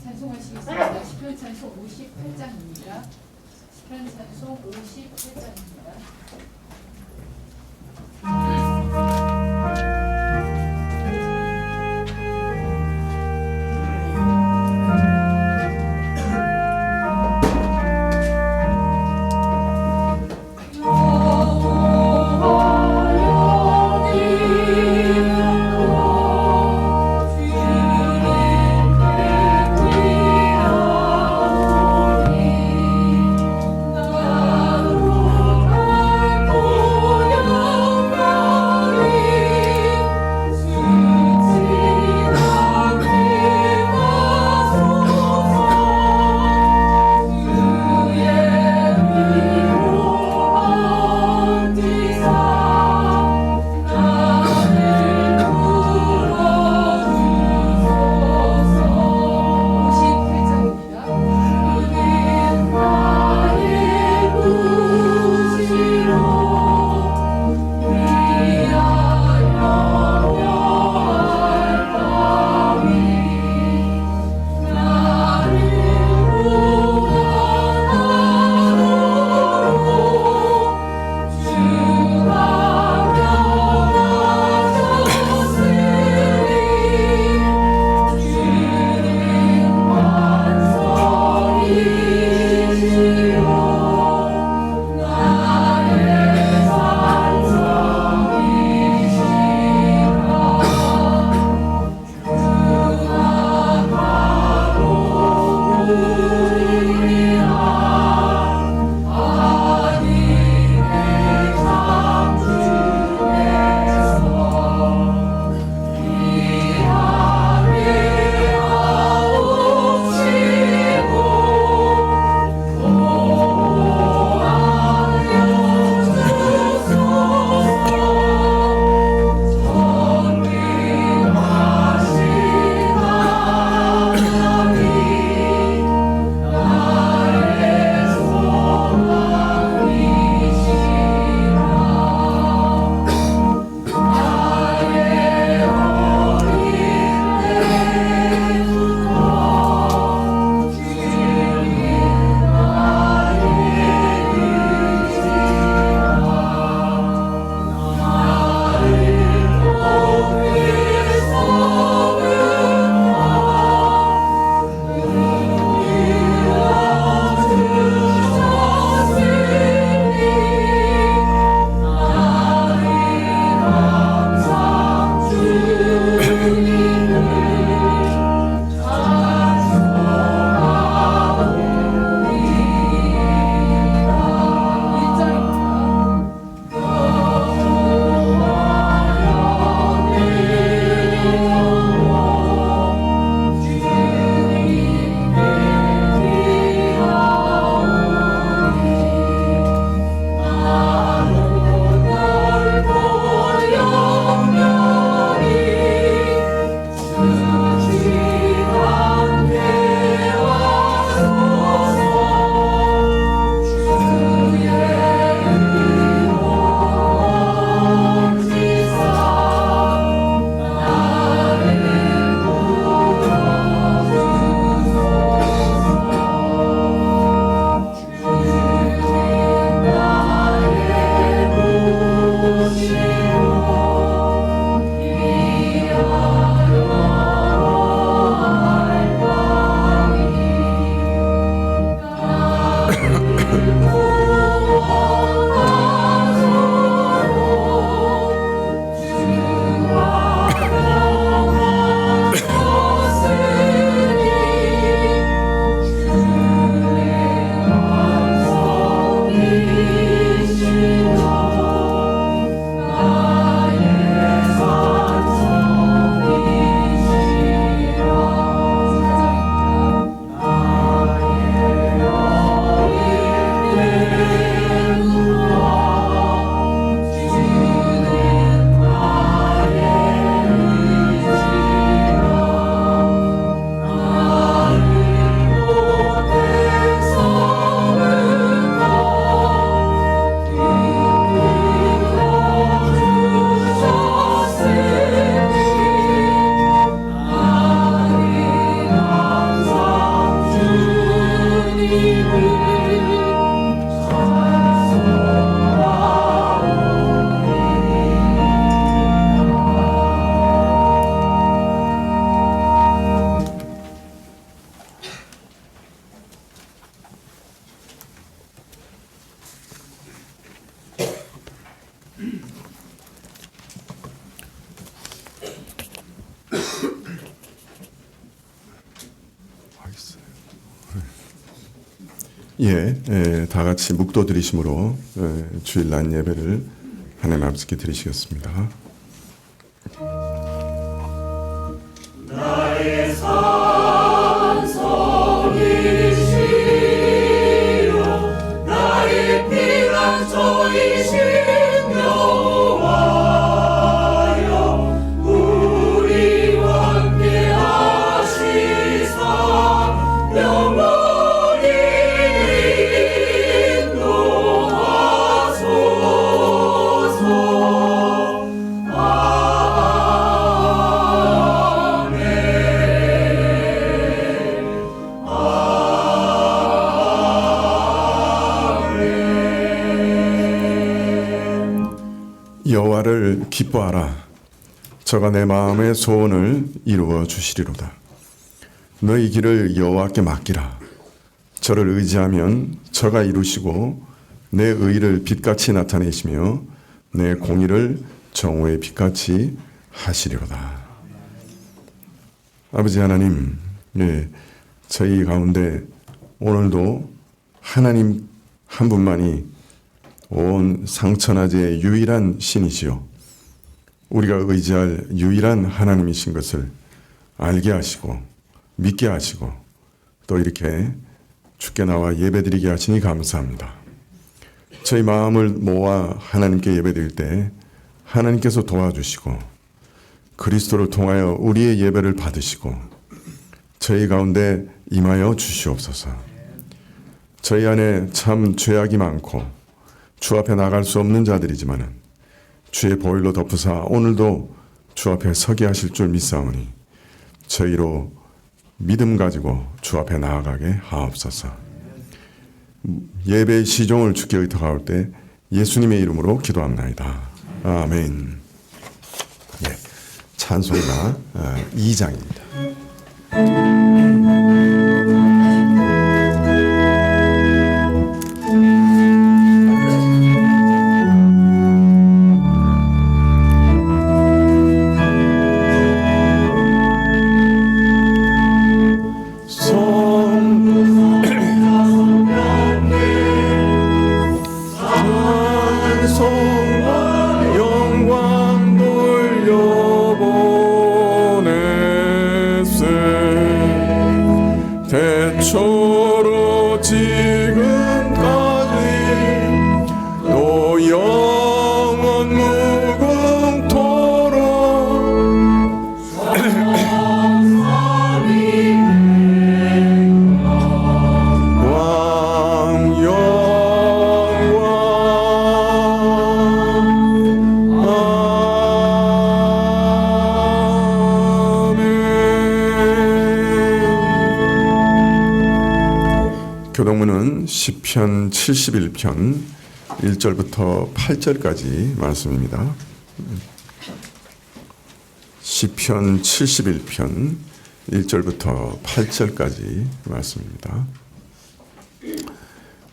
찬송하시겠습니다. 시편 찬송 58장입니다. 시편 찬송 58장입니다. Oh 다 같이 묵도 드리심으로 주일날 예배를 하나님 아버지께 드리시겠습니다. 나의 산성이시여 나의 피난처이신 여호와여 우리와 함께 하시사 영원히 인도하소서. 여호와를 기뻐하라. 저가 내 마음의 소원을 이루어 주시리로다. 너희 길을 여호와께 맡기라. 저를 의지하면 저가 이루시고 내 의를 빛같이 나타내시며 내 공의를 정오의 빛같이 하시리로다. 아버지 하나님, 저희 가운데 오늘도 하나님 한 분만이 온 상천하제의 유일한 신이시요 우리가 의지할 유일한 하나님이신 것을 알게 하시고 믿게 하시고 또 이렇게 주께 나와 예배드리게 하시니 감사합니다. 저희 마음을 모아 하나님께 예배드릴 때 하나님께서 도와주시고 그리스도를 통하여 우리의 예배를 받으시고 저희 가운데 임하여 주시옵소서. 저희 안에 참 죄악이 많고 주 앞에 나갈 수 없는 자들이지만은 주의 보혈로 덮으사 오늘도 주 앞에 서게 하실 줄 믿사오니 저희로 믿음 가지고 주 앞에 나아가게 하옵소서. 예배의 시종을 주께 의탁하올 때 예수님의 이름으로 기도합나이다. 아멘. 찬송가 2장입니다. 대초로 지금까지 또 영원 무궁토록 교동문은 시편 71편 1절부터 8절까지 말씀입니다. 시편 71편 1절부터 8절까지 말씀입니다.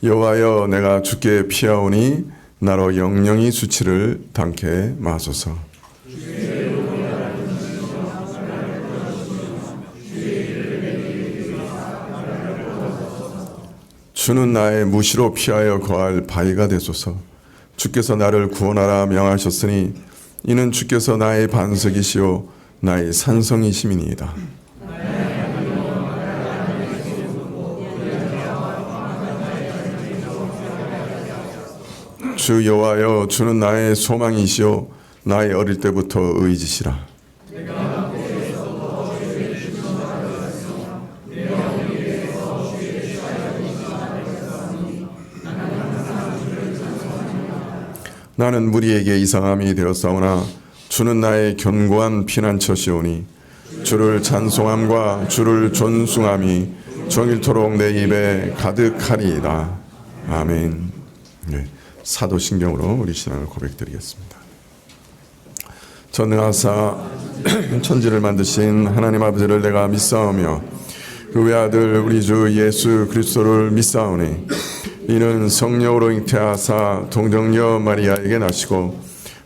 여호와여 내가 주께 피하오니 나로 영영이 수치를 당케 마소서. 주는 나의 무시로 피하여 거할 바위가 되소서. 주께서 나를 구원하라 명하셨으니 이는 주께서 나의 반석이시요 나의 산성이심이니이다. 주 여호와여 주는 나의 소망이시요 나의 어릴 때부터 의지시라. 나는 무리에게 이상함이 되었사오나 주는 나의 견고한 피난처시오니 주를 찬송함과 주를 존숭함이 종일토록 내 입에 가득하리이다. 아멘. 사도신경으로 우리 신앙을 고백드리겠습니다. 전능하사 천지를 만드신 하나님 아버지를 내가 믿사오며 그 외아들 우리 주 예수 그리스도를 믿사오니 이는 성령으로 잉태하사 동정녀 마리아에게 나시고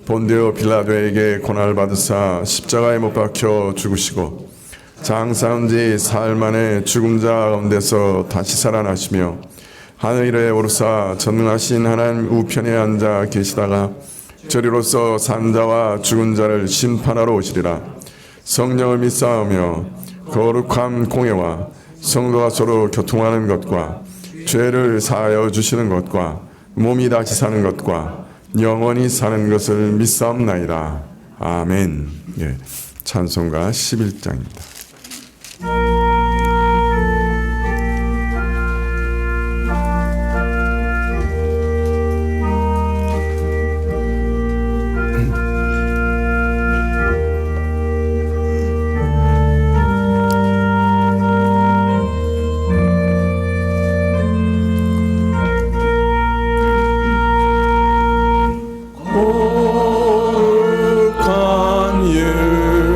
본디오 빌라도에게 고난을 받으사 십자가에 못 박혀 죽으시고 장사한 지 사흘 만에 죽은 자 가운데서 다시 살아나시며 하늘에 오르사 전능하신 하나님 우편에 앉아 계시다가 저리로서 산자와 죽은 자를 심판하러 오시리라. 성령을 믿사오며 거룩한 공예와 성도가 서로 교통하는 것과 죄를 사하여 주시는 것과 몸이 다시 사는 것과 영원히 사는 것을 믿사옵나이다. 아멘. 예, 찬송가 11장입니다. 거룩한 예수님께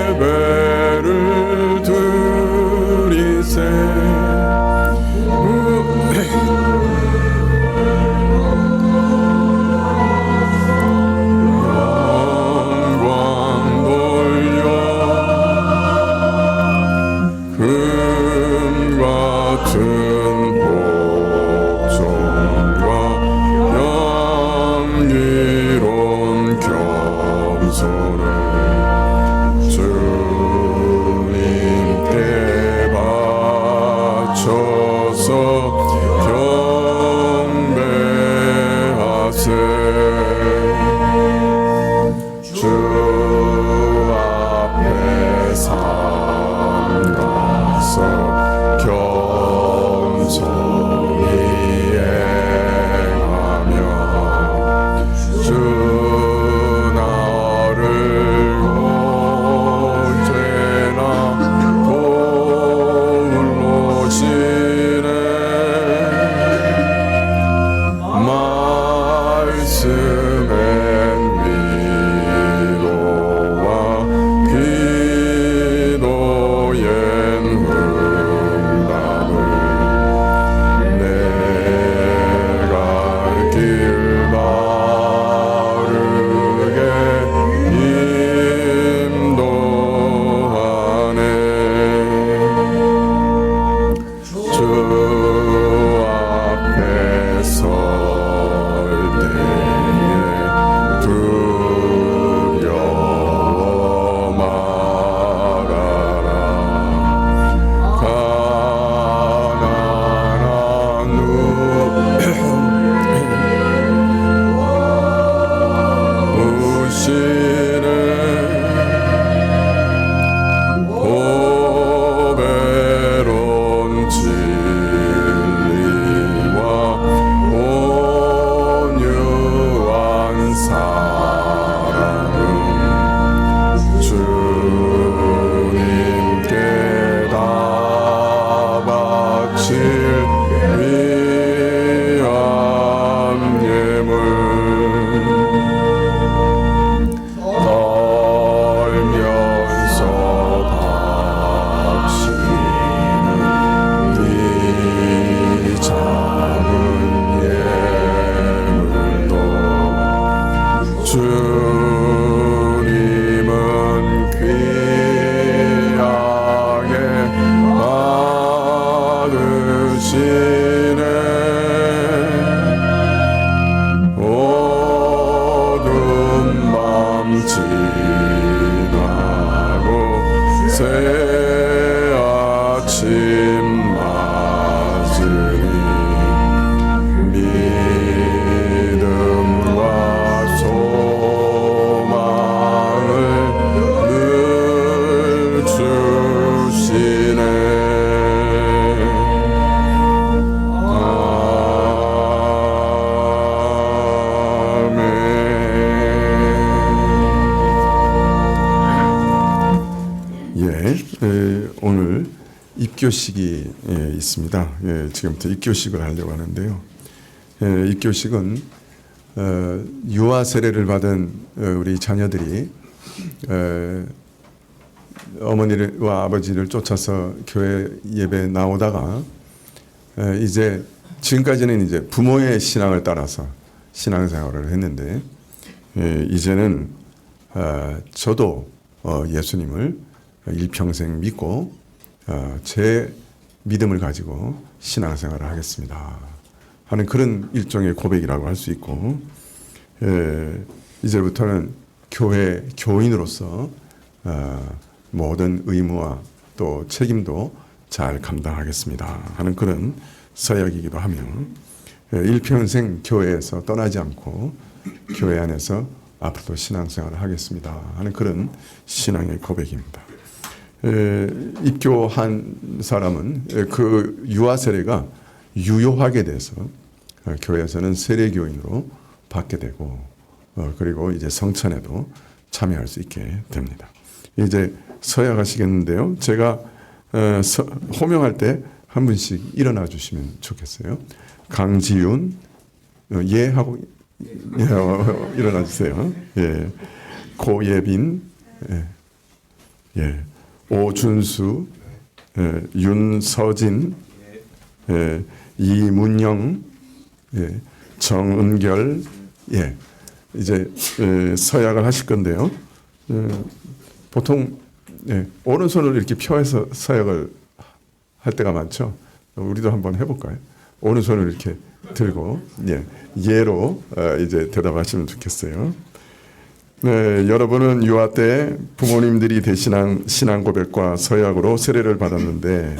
예배를 드리세. 영광 돌려 금 같은 복종과 영리로운 겸손을 주님께 바쳐서 경배하세. 주 앞에 삼가서 겸손히 행하며 주 나를 언제나 도우시네. 말씀엔 위로와 기도엔 응답을 내가 길 바르게 인도하네. 주 앞에 설 때에 두려워 말아라. 가난한 우시네. 보배로운 진리와 온유한 사랑은 주님께 다 바칠 위한 예물. 떨면서 박시는 이 작은 예물도 주님은 귀하게 받으시네. 어둠 밤 지나고 새 아침 맞으니 믿음과 소망을 늘 주시네. 오늘 입교식이 있습니다. 지금부터 입교식을 하려고 하는데요. 입교식은 유아 세례를 받은 우리 자녀들이 어머니와 아버지를 쫓아서 교회 예배에 나오다가 이제 지금까지는 이제 부모의 신앙을 따라서 신앙생활을 했는데 이제는 저도 예수님을 일평생 믿고 제 믿음을 가지고 신앙생활을 하겠습니다 하는 그런 일종의 고백이라고 할 수 있고, 이제부터는 교회 교인으로서 모든 의무와 또 책임도 잘 감당하겠습니다 하는 그런 서약이기도 하며, 일평생 교회에서 떠나지 않고 교회 안에서 앞으로도 신앙생활을 하겠습니다 하는 그런 신앙의 고백입니다. 입교한 사람은 그 유아 세례가 유효하게 돼서 교회에서는 세례교인으로 받게 되고, 그리고 이제 성찬에도 참여할 수 있게 됩니다. 이제 서약하시겠는데요. 제가 호명할 때 한 분씩 일어나 주시면 좋겠어요. 강지윤, 예 하고 일어나 주세요. 예. 고예빈, 예. 오준수, 윤서진, 이문영, 정은결, 이제 서약을 하실 건데요. 보통 오른손을 이렇게 펴서 서약을 할 때가 많죠. 우리도 한번 해볼까요? 오른손을 이렇게 들고 예로 이제 대답하시면 좋겠어요. 네, 여러분은 유아 때 부모님들이 대신한 신앙 고백과 서약으로 세례를 받았는데,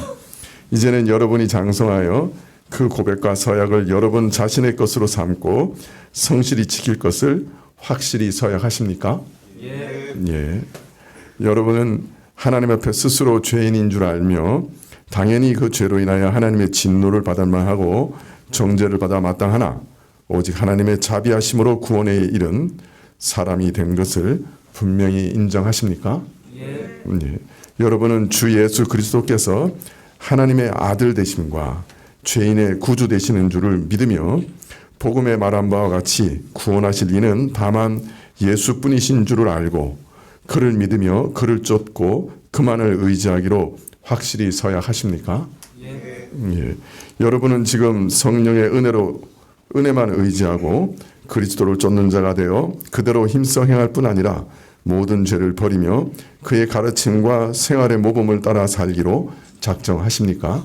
이제는 여러분이 장성하여 그 고백과 서약을 여러분 자신의 것으로 삼고 성실히 지킬 것을 확실히 서약하십니까? 예. 여러분은 하나님 앞에 스스로 죄인인 줄 알며 당연히 그 죄로 인하여 하나님의 진노를 받을 만하고 정죄를 받아 마땅하나 오직 하나님의 자비하심으로 구원에 이른 사람이 된 것을 분명히 인정하십니까? 예. 여러분은 주 예수 그리스도께서 하나님의 아들 되심과 죄인의 구주 되시는 줄을 믿으며 복음에 말한 바와 같이 구원하실 이는 다만 예수뿐이신 줄을 알고 그를 믿으며 그를 쫓고 그만을 의지하기로 확실히 서약하십니까? 예. 여러분은 지금 성령의 은혜만 의지하고 그리스도를 쫓는 자가 되어 그대로 힘써 행할 뿐 아니라 모든 죄를 버리며 그의 가르침과 생활의 모범을 따라 살기로 작정하십니까?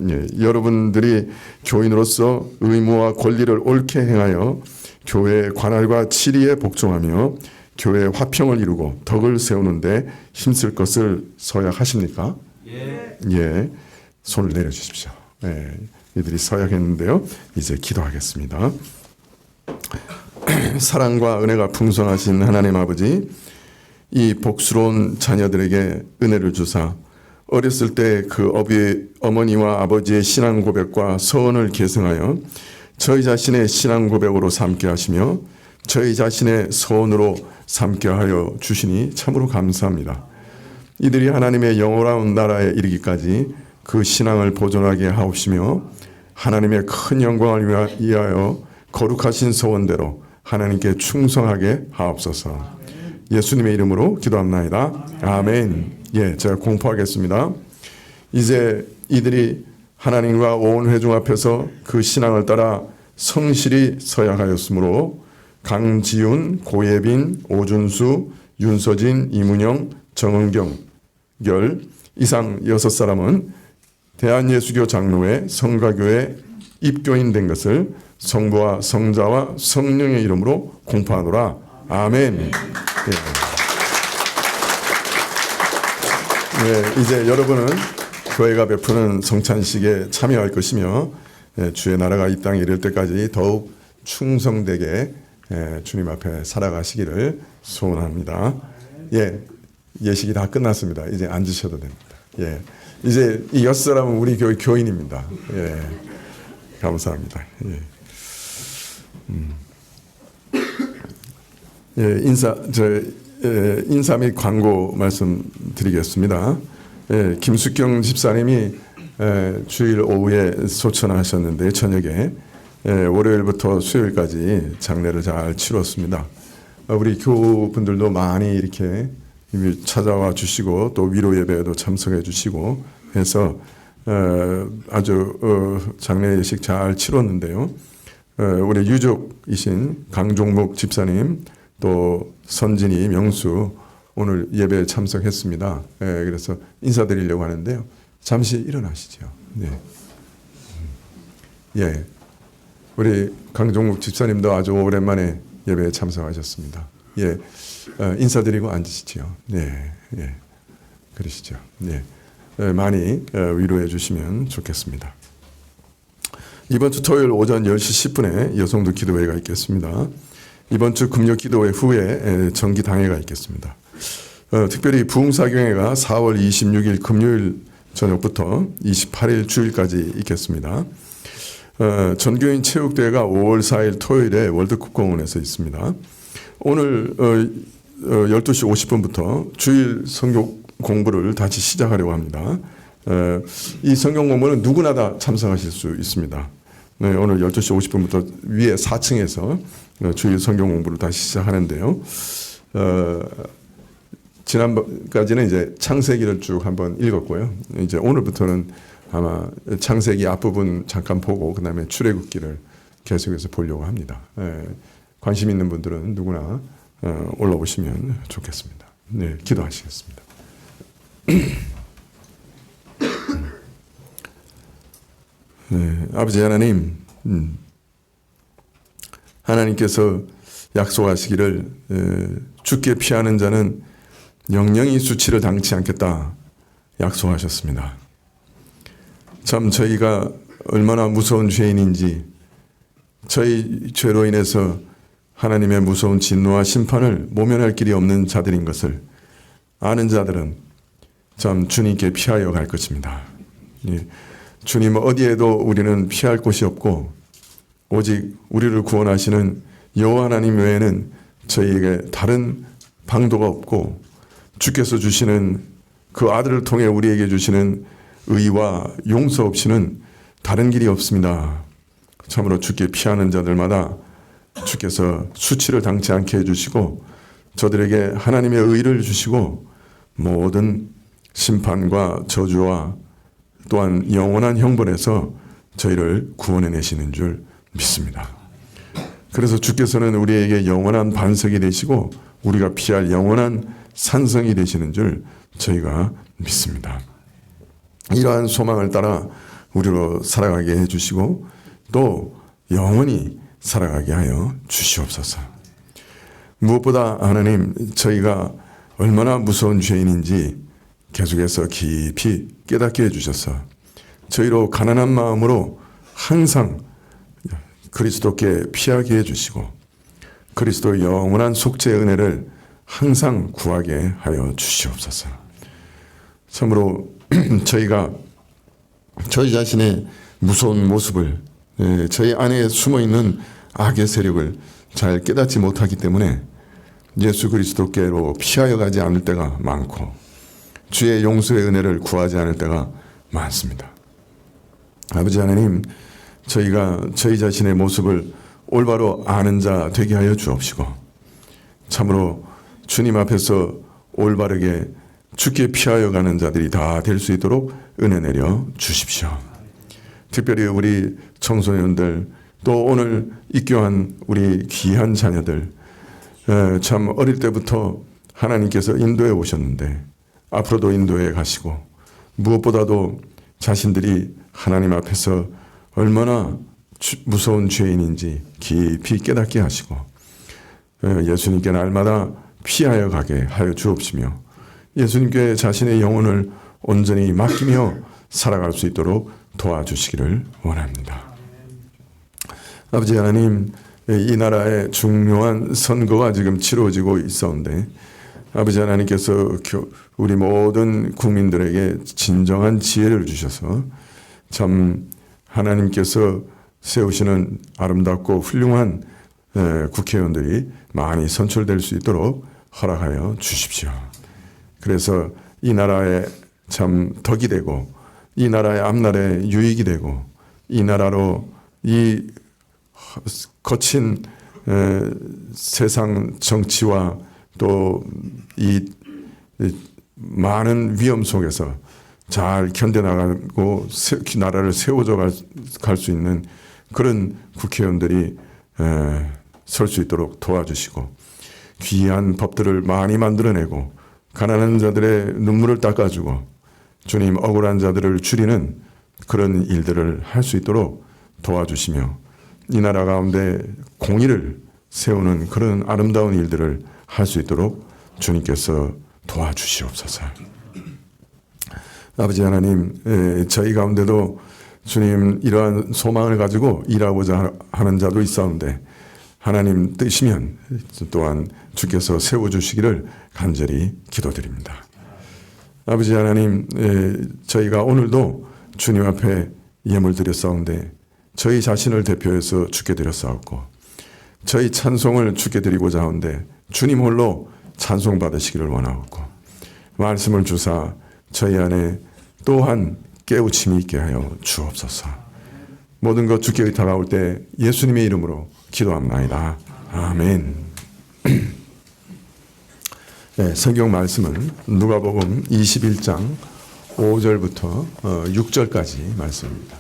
예. 여러분들이 교인으로서 의무와 권리를 옳게 행하여 교회의 관할과 치리에 복종하며 교회의 화평을 이루고 덕을 세우는데 힘쓸 것을 서약하십니까? 예. 손을 내려주십시오. 예. 이들이 서약했는데요. 이제 기도하겠습니다. 사랑과 은혜가 풍성하신 하나님 아버지, 이 복스러운 자녀들에게 은혜를 주사 어렸을 때 그 어머니와 아버지의 신앙 고백과 서원을 계승하여 저희 자신의 신앙 고백으로 삼게 하시며 저희 자신의 서원으로 삼게 하여 주시니 참으로 감사합니다. 이들이 하나님의 영원한 나라에 이르기까지 그 신앙을 보존하게 하옵시며 하나님의 큰 영광을 위하여 거룩하신 서원대로 하나님께 충성하게 하옵소서. 예수님의 이름으로 기도합나이다. 아멘. 예, 제가 공포하겠습니다. 이제 이들이 하나님과 온 회중 앞에서 그 신앙을 따라 성실히 서약하였으므로 강지윤, 고예빈, 오준수, 윤서진, 이문영, 정은경 이상 6사람은 대한예수교 장로회 성가교회 입교인 된 것을 성부와 성자와 성령의 이름으로 공포하노라. 아멘. 예. 네, 이제 여러분은 교회가 베푸는 성찬식에 참여할 것이며 주의 나라가 이 땅에 이를 때까지 더욱 충성되게 주님 앞에 살아가시기를 소원합니다. 예, 예식이 다 끝났습니다. 이제 앉으셔도 됩니다. 예, 이제 이 6사람은 우리 교회 교인입니다. 예, 감사합니다. 예. 예, 인사 및 광고 말씀드리겠습니다. 예, 김숙경 집사님이 주일 오후에 소천하셨는데 저녁에 월요일부터 수요일까지 장례를 잘 치렀습니다. 우리 교우분들도 많이 이렇게 찾아와 주시고 또 위로 예배에도 참석해 주시고 해서 아주 장례 예식 잘 치렀는데요. 우리 유족이신 강종목 집사님 또 선진이 명수 오늘 예배에 참석했습니다. 그래서 인사드리려고 하는데요. 잠시 일어나시죠. 네. 예. 우리 강종국 집사님도 아주 오랜만에 예배에 참석하셨습니다. 예. 인사드리고 앉으시죠. 네. 예. 그러시죠. 네. 많이 위로해 주시면 좋겠습니다. 이번 주 토요일 오전 10시 10분에 여성도 기도회가 있겠습니다. 이번 주 금요 기도회 후에 정기 당회가 있겠습니다. 특별히 부흥사경회가 4월 26일 금요일 저녁부터 28일 주일까지 있겠습니다. 전교인 체육대회가 5월 4일 토요일에 월드컵 공원에서 있습니다. 오늘 12시 50분부터 주일 성경 공부를 다시 시작하려고 합니다. 이 성경 공부는 누구나 다 참석하실 수 있습니다. 네, 오늘 12시 50분부터 위에 4층에서 주일 성경 공부를 다시 시작하는데요. 지난번까지는 이제 창세기를 쭉 한번 읽었고요. 이제 오늘부터는 아마 창세기 앞부분 잠깐 보고 그다음에 출애굽기를 계속해서 보려고 합니다. 관심 있는 분들은 누구나 올라오시면 좋겠습니다. 네, 기도하시겠습니다. 네, 아버지 하나님, 하나님께서 약속하시기를 죽게 피하는 자는 영영이 수치를 당치 않겠다 약속하셨습니다. 참 저희가 얼마나 무서운 죄인인지, 저희 죄로 인해서 하나님의 무서운 진노와 심판을 모면할 길이 없는 자들인 것을 아는 자들은 참 주님께 피하여 갈 것입니다. 예. 주님 어디에도 우리는 피할 곳이 없고 오직 우리를 구원하시는 여호와 하나님 외에는 저희에게 다른 방도가 없고 주께서 주시는 그 아들을 통해 우리에게 주시는 의와 용서 없이는 다른 길이 없습니다. 참으로 주께 피하는 자들마다 주께서 수치를 당치 않게 해주시고 저들에게 하나님의 의를 주시고 모든 심판과 저주와 또한 영원한 형벌에서 저희를 구원해내시는 줄 믿습니다. 그래서 주께서는 우리에게 영원한 반석이 되시고 우리가 피할 영원한 산성이 되시는 줄 저희가 믿습니다. 이러한 소망을 따라 우리로 살아가게 해주시고 또 영원히 살아가게 하여 주시옵소서. 무엇보다 하나님, 저희가 얼마나 무서운 죄인인지 계속해서 깊이 깨닫게 해주셔서 저희로 가난한 마음으로 항상 그리스도께 피하게 해주시고 그리스도의 영원한 속죄의 은혜를 항상 구하게 하여 주시옵소서. 참으로 저희가 저희 자신의 무서운 모습을, 저희 안에 숨어있는 악의 세력을 잘 깨닫지 못하기 때문에 예수 그리스도께로 피하여 가지 않을 때가 많고 주의 용서의 은혜를 구하지 않을 때가 많습니다. 아버지 하나님, 저희가 저희 자신의 모습을 올바로 아는 자 되게 하여 주옵시고 참으로 주님 앞에서 올바르게 주께 피하여 가는 자들이 다 될 수 있도록 은혜 내려 주십시오. 특별히 우리 청소년들 또 오늘 입교한 우리 귀한 자녀들, 참 어릴 때부터 하나님께서 인도해 오셨는데 앞으로도 인도해 가시고 무엇보다도 자신들이 하나님 앞에서 얼마나 무서운 죄인인지 깊이 깨닫게 하시고 예수님께 날마다 피하여 가게 하여 주옵시며 예수님께 자신의 영혼을 온전히 맡기며 살아갈 수 있도록 도와주시기를 원합니다. 아버지 하나님, 이 나라의 중요한 선거가 지금 치러지고 있었는데 아버지 하나님께서 우리 모든 국민들에게 진정한 지혜를 주셔서 참 하나님께서 세우시는 아름답고 훌륭한 국회의원들이 많이 선출될 수 있도록 허락하여 주십시오. 그래서 이 나라에 참 덕이 되고 이 나라의 앞날에 유익이 되고 이 나라로 이 거친 세상 정치와 또 이 많은 위험 속에서 잘 견뎌나가고 나라를 세워져 갈 수 있는 그런 국회의원들이 설 수 있도록 도와주시고 귀한 법들을 많이 만들어내고 가난한 자들의 눈물을 닦아주고 주님 억울한 자들을 줄이는 그런 일들을 할 수 있도록 도와주시며 이 나라 가운데 공의를 세우는 그런 아름다운 일들을 할 수 있도록 주님께서 도와주시옵소서. 아버지 하나님, 저희 가운데도 주님 이러한 소망을 가지고 일하고자 하는 자도 있었는데 하나님 뜻이면 또한 주께서 세워주시기를 간절히 기도드립니다. 아버지 하나님, 저희가 오늘도 주님 앞에 예물 드렸사온데 저희 자신을 대표해서 주께 드렸사옵고 저희 찬송을 주께 드리고자 하는데 주님 홀로 찬송 받으시기를 원하옵고 말씀을 주사 저희 안에 또한 깨우침이 있게 하여 주옵소서. 모든 것 주께 의탁하올 때 예수님의 이름으로 기도합나이다. 아멘. 네, 성경 말씀은 누가복음 21장 5절부터 6절까지 말씀입니다.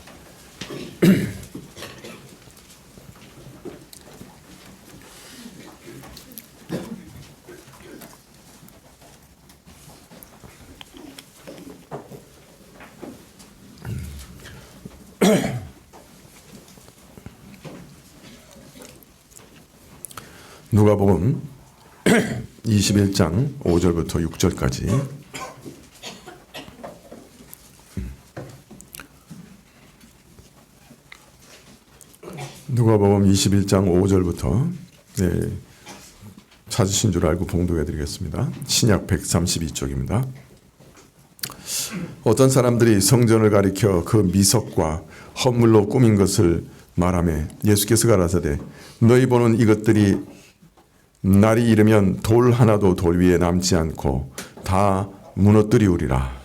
누가복음 21장 5절부터 6절까지 누가복음 21장 5절부터 찾으신 줄 알고 봉독해 드리겠습니다. 신약 132쪽입니다. 어떤 사람들이 성전을 가리켜 그 미석과 헌물로 꾸민 것을 말하며 예수께서 가라사대 너희 보는 이것들이 날이 이르면 돌 하나도 돌 위에 남지 않고 다 무너뜨리우리라.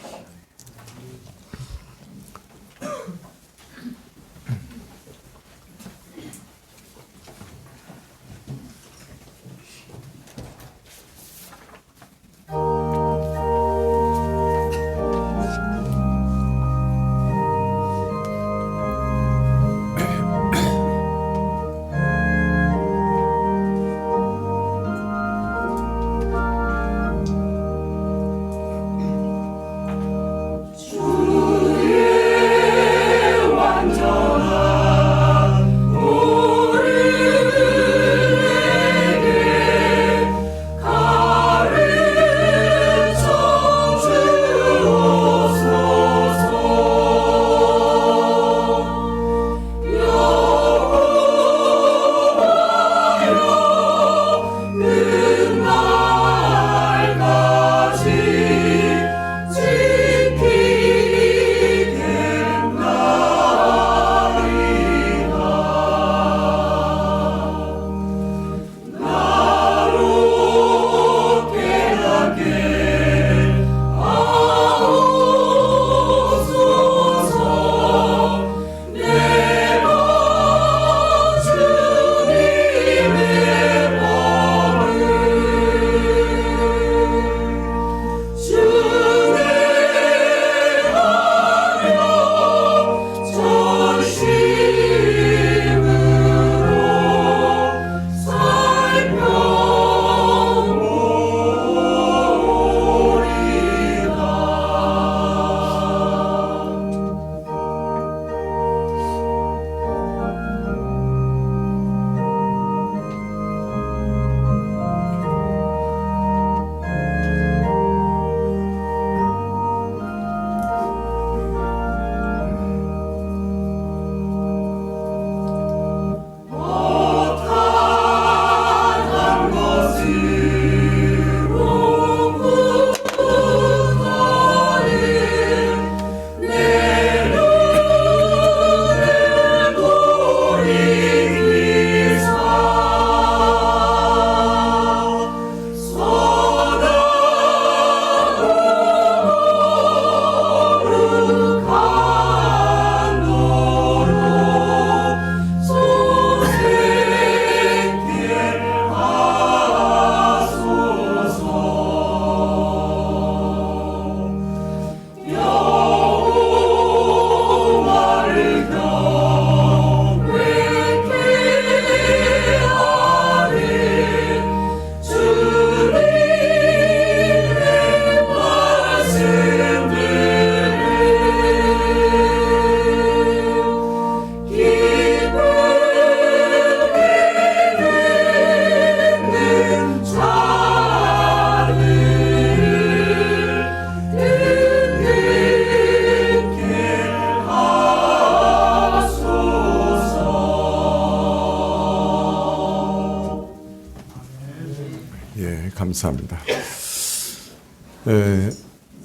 감사합니다.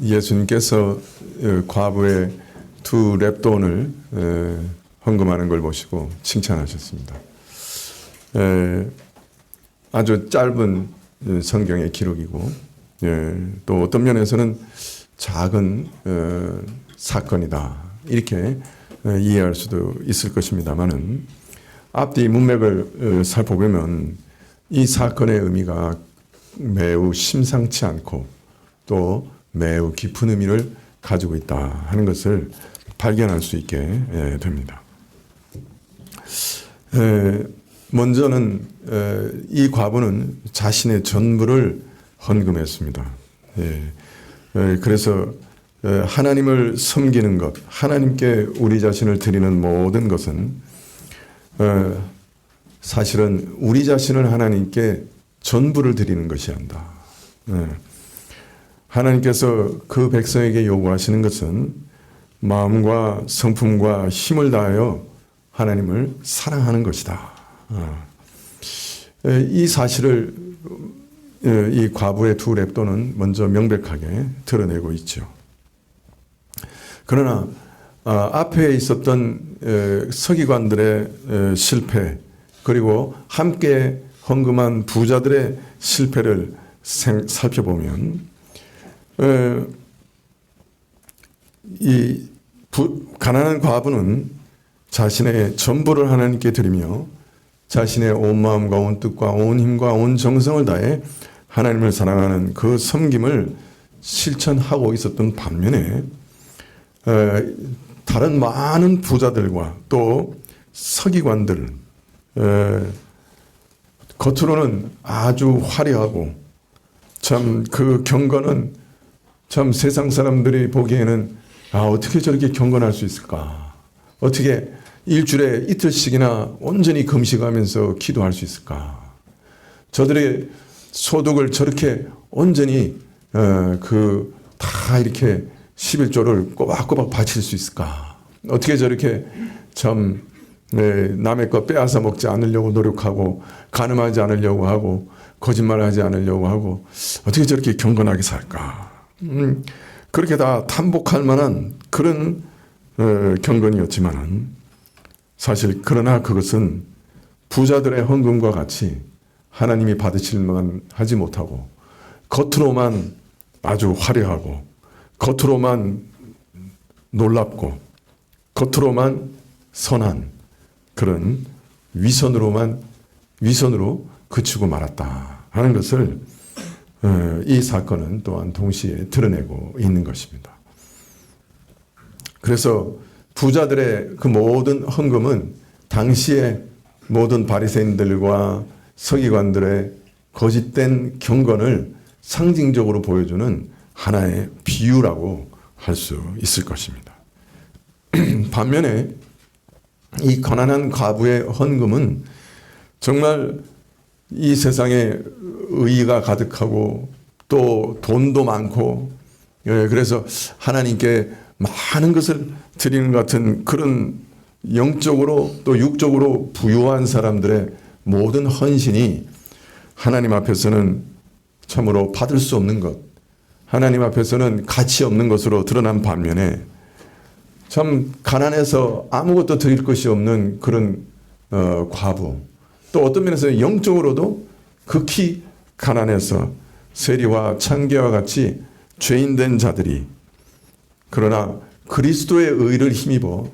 예수님께서 과부의 두 렙돈을 헌금하는 걸 보시고 칭찬하셨습니다. 아주 짧은 성경의 기록이고 또 어떤 면에서는 작은 사건이다 이렇게 이해할 수도 있을 것입니다만은 앞뒤 문맥을 살펴보면 이 사건의 의미가 매우 심상치 않고 또 매우 깊은 의미를 가지고 있다 하는 것을 발견할 수 있게 됩니다. 먼저는 이 과부는 자신의 전부를 헌금했습니다. 그래서 하나님을 섬기는 것, 하나님께 우리 자신을 드리는 모든 것은 사실은 우리 자신을 하나님께 전부를 드리는 것이 한다. 하나님께서 그 백성에게 요구하시는 것은 마음과 성품과 힘을 다하여 하나님을 사랑하는 것이다. 이 사실을 이 과부의 두 렙돈은 먼저 명백하게 드러내고 있죠. 그러나 앞에 있었던 서기관들의 실패 그리고 함께 헌금한 부자들의 실패를 살펴보면 이 가난한 과부는 자신의 전부를 하나님께 드리며 자신의 온 마음과 온 뜻과 온 힘과 온 정성을 다해 하나님을 사랑하는 그 섬김을 실천하고 있었던 반면에 다른 많은 부자들과 또 서기관들 겉으로는 아주 화려하고 참 그 경건은 참 세상 사람들이 보기에는 어떻게 저렇게 경건할 수 있을까? 어떻게 일주일에 이틀씩이나 온전히 금식하면서 기도할 수 있을까? 저들의 소득을 저렇게 온전히 다 이렇게 11조를 꼬박꼬박 바칠 수 있을까? 어떻게 저렇게 참 남의 것 빼앗아 먹지 않으려고 노력하고 간음하지 않으려고 하고 거짓말하지 않으려고 하고 어떻게 저렇게 경건하게 살까? 그렇게 다 탐복할 만한 그런 경건이었지만은 사실 그러나 그것은 부자들의 헌금과 같이 하나님이 받으실 만 하지 못하고 겉으로만 아주 화려하고 겉으로만 놀랍고 겉으로만 선한 그런 위선으로 그치고 말았다 하는 것을 이 사건은 또한 동시에 드러내고 있는 것입니다. 그래서 부자들의 그 모든 헌금은 당시의 모든 바리새인들과 서기관들의 거짓된 경건을 상징적으로 보여주는 하나의 비유라고 할 수 있을 것입니다. 반면에 이 가난한 과부의 헌금은 정말 이 세상에 의의가 가득하고 또 돈도 많고 그래서 하나님께 많은 것을 드리는 것 같은 그런 영적으로 또 육적으로 부유한 사람들의 모든 헌신이 하나님 앞에서는 참으로 받을 수 없는 것, 하나님 앞에서는 가치 없는 것으로 드러난 반면에 참 가난해서 아무것도 드릴 것이 없는 그런 과부, 또 어떤 면에서 영적으로도 극히 가난해서 세리와 창기와 같이 죄인된 자들이 그러나 그리스도의 의를 힘입어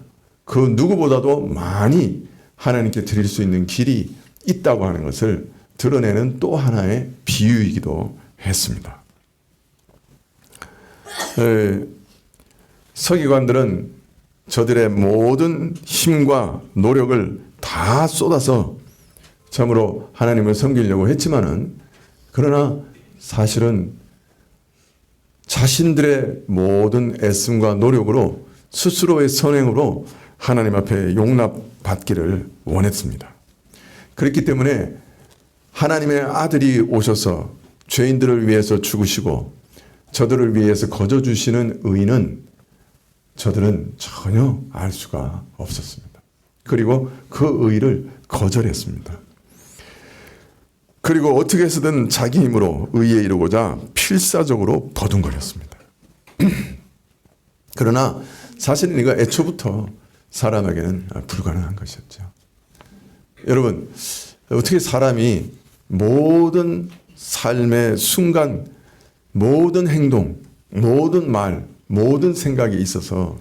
그 누구보다도 많이 하나님께 드릴 수 있는 길이 있다고 하는 것을 드러내는 또 하나의 비유이기도 했습니다. 서기관들은 저들의 모든 힘과 노력을 다 쏟아서 참으로 하나님을 섬기려고 했지만은 그러나 사실은 자신들의 모든 애씀과 노력으로 스스로의 선행으로 하나님 앞에 용납받기를 원했습니다. 그렇기 때문에 하나님의 아들이 오셔서 죄인들을 위해서 죽으시고 저들을 위해서 거저 주시는 의는 저들은 전혀 알 수가 없었습니다. 그리고 그 의를 거절했습니다. 그리고 어떻게 해서든 자기 힘으로 의에 이르고자 필사적으로 버둥거렸습니다. 그러나 사실은 이거 애초부터 사람에게는 불가능한 것이었죠. 여러분, 어떻게 사람이 모든 삶의 순간, 모든 행동, 모든 말, 모든 생각에 있어서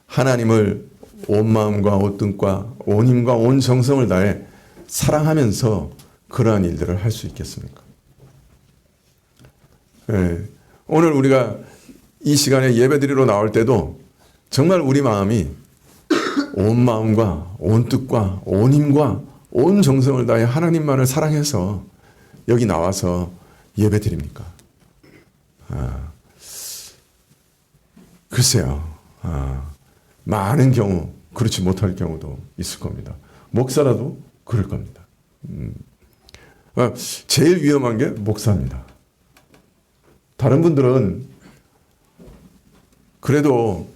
하나님을 온 마음과 온 뜻과 온 힘과 온 정성을 다해 사랑하면서 그러한 일들을 할 수 있겠습니까? 네. 오늘 우리가 이 시간에 예배드리러 나올 때도 정말 우리 마음이 온 마음과 온 뜻과 온 힘과 온 정성을 다해 하나님만을 사랑해서 여기 나와서 예배드립니까? 글쎄요. 많은 경우 그렇지 못할 경우도 있을 겁니다. 목사라도 그럴 겁니다. 제일 위험한 게 목사입니다. 다른 분들은 그래도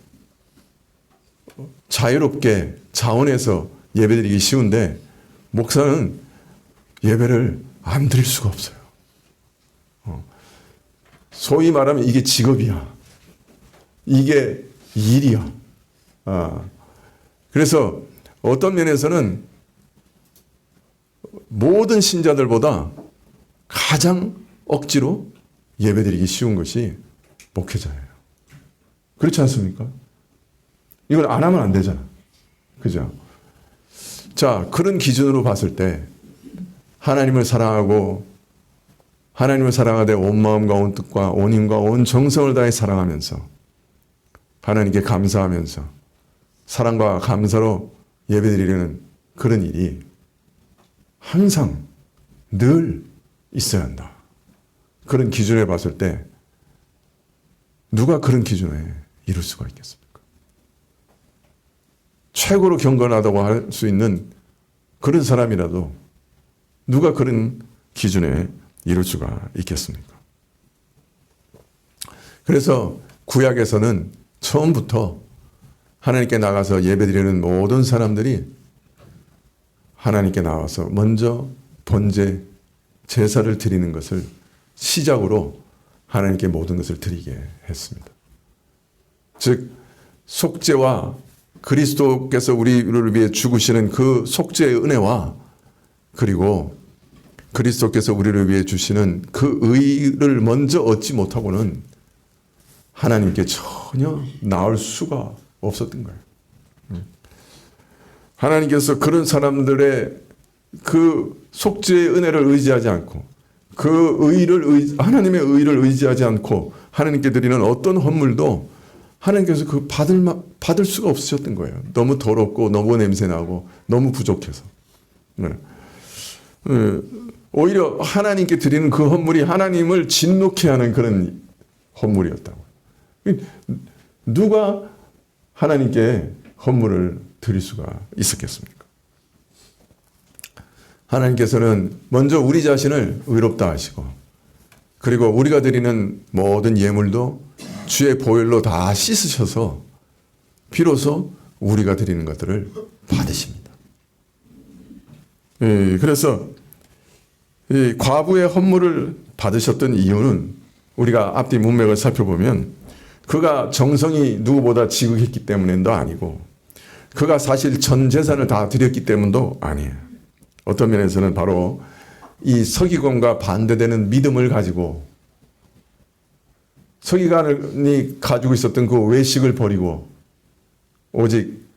자유롭게 자원해서 예배드리기 쉬운데 목사는 예배를 안 드릴 수가 없어요. 소위 말하면 이게 직업이야. 이게 일이야. 그래서 어떤 면에서는 모든 신자들보다 가장 억지로 예배드리기 쉬운 것이 목회자예요. 그렇지 않습니까? 이걸 안 하면 안 되잖아. 그죠? 자, 그런 기준으로 봤을 때 하나님을 사랑하고 하나님을 사랑하되 온 마음과 온 뜻과 온 힘과 온 정성을 다해 사랑하면서 하나님께 감사하면서 사랑과 감사로 예배드리는 그런 일이 항상 늘 있어야 한다. 그런 기준에 봤을 때 누가 그런 기준에 이룰 수가 있겠습니까? 최고로 경건하다고 할 수 있는 그런 사람이라도 누가 그런 기준에 이룰 수가 있겠습니까? 그래서 구약에서는 처음부터 하나님께 나가서 예배드리는 모든 사람들이 하나님께 나와서 먼저 번제, 제사를 드리는 것을 시작으로 하나님께 모든 것을 드리게 했습니다. 즉 속죄와 그리스도께서 우리를 위해 죽으시는 그 속죄의 은혜와 그리고 그리스도께서 우리를 위해 주시는 그 의를 먼저 얻지 못하고는 하나님께 전혀 나올 수가 없었던 거예요. 하나님께서 그런 사람들의 그 속죄의 은혜를 의지하지 않고 그 하나님의 의를 의지하지 않고 하나님께 드리는 어떤 헌물도 하나님께서 그 받을 수가 없으셨던 거예요. 너무 더럽고 너무 냄새나고 너무 부족해서. 오히려 하나님께 드리는 그 헌물이 하나님을 진노케 하는 그런 헌물이었다고. 누가 하나님께 헌물을 드릴 수가 있었겠습니까? 하나님께서는 먼저 우리 자신을 의롭다 하시고 그리고 우리가 드리는 모든 예물도 주의 보혈로 다 씻으셔서 비로소 우리가 드리는 것들을 받으십니다. 그래서 이 과부의 헌물을 받으셨던 이유는 우리가 앞뒤 문맥을 살펴보면 그가 정성이 누구보다 지극했기 때문도 아니고 그가 사실 전 재산을 다 드렸기 때문도 아니에요. 어떤 면에서는 바로 이 서기관과 반대되는 믿음을 가지고 서기관이 가지고 있었던 그 외식을 버리고 오직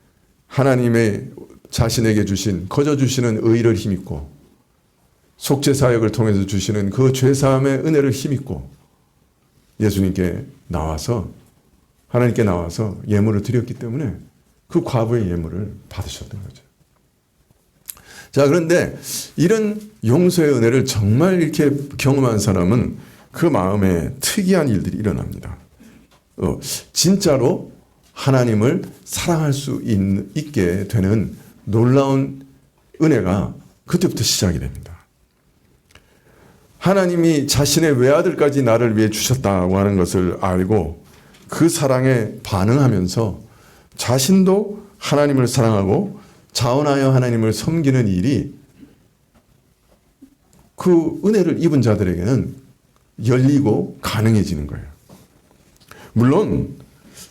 하나님의 자신에게 주신 거저 주시는 의를 힘입고 속죄 사역을 통해서 주시는 그 죄사함의 은혜를 힘입고 예수님께 나와서 하나님께 나와서 예물을 드렸기 때문에 그 과부의 예물을 받으셨던 거죠. 자, 그런데 이런 용서의 은혜를 정말 이렇게 경험한 사람은 그 마음에 특이한 일들이 일어납니다. 진짜로 하나님을 사랑할 수 있게 되는 놀라운 은혜가 그때부터 시작이 됩니다. 하나님이 자신의 외아들까지 나를 위해 주셨다고 하는 것을 알고 그 사랑에 반응하면서 자신도 하나님을 사랑하고 자원하여 하나님을 섬기는 일이 그 은혜를 입은 자들에게는 열리고 가능해지는 거예요. 물론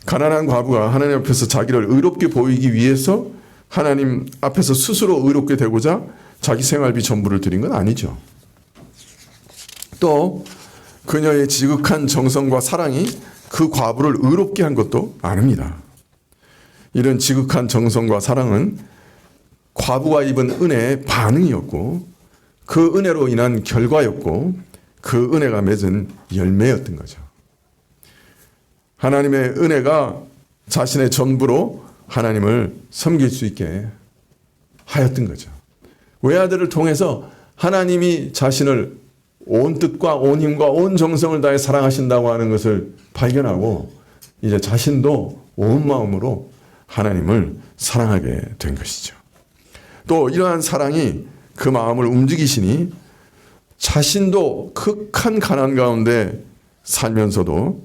가난한 과부가 하나님 앞에서 자기를 의롭게 보이기 위해서 하나님 앞에서 스스로 의롭게 되고자 자기 생활비 전부를 드린 건 아니죠. 또 그녀의 지극한 정성과 사랑이 그 과부를 의롭게 한 것도 아닙니다. 이런 지극한 정성과 사랑은 과부가 입은 은혜의 반응이었고 그 은혜로 인한 결과였고 그 은혜가 맺은 열매였던 거죠. 하나님의 은혜가 자신의 전부로 하나님을 섬길 수 있게 하였던 거죠. 외아들을 통해서 하나님이 자신을 온 뜻과 온 힘과 온 정성을 다해 사랑하신다고 하는 것을 발견하고 이제 자신도 온 마음으로 하나님을 사랑하게 된 것이죠. 또 이러한 사랑이 그 마음을 움직이시니 자신도 극한 가난 가운데 살면서도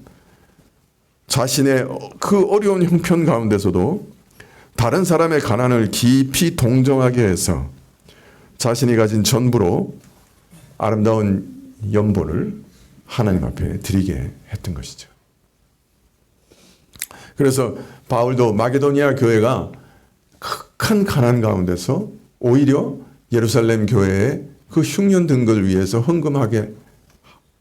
자신의 그 어려운 형편 가운데서도 다른 사람의 가난을 깊이 동정하게 해서 자신이 가진 전부로 아름다운 연보를 하나님 앞에 드리게 했던 것이죠. 그래서 바울도 마게도니아 교회가 극한 가난 가운데서 오히려 예루살렘 교회의 그 흉년 등을 위해서 헌금하게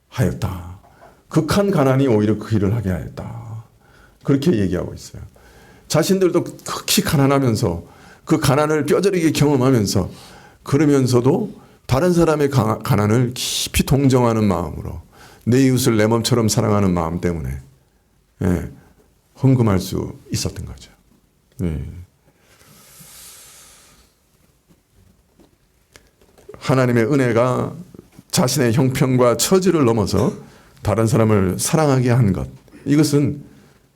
하였다. 극한 가난이 오히려 그 일을 하게 하였다. 그렇게 얘기하고 있어요. 자신들도 극히 가난하면서 그 가난을 뼈저리게 경험하면서 그러면서도 다른 사람의 가난을 깊이 동정하는 마음으로 내 이웃을 내 몸처럼 사랑하는 마음 때문에 헌금할 수 있었던 거죠. 하나님의 은혜가 자신의 형편과 처지를 넘어서 다른 사람을 사랑하게 한 것, 이것은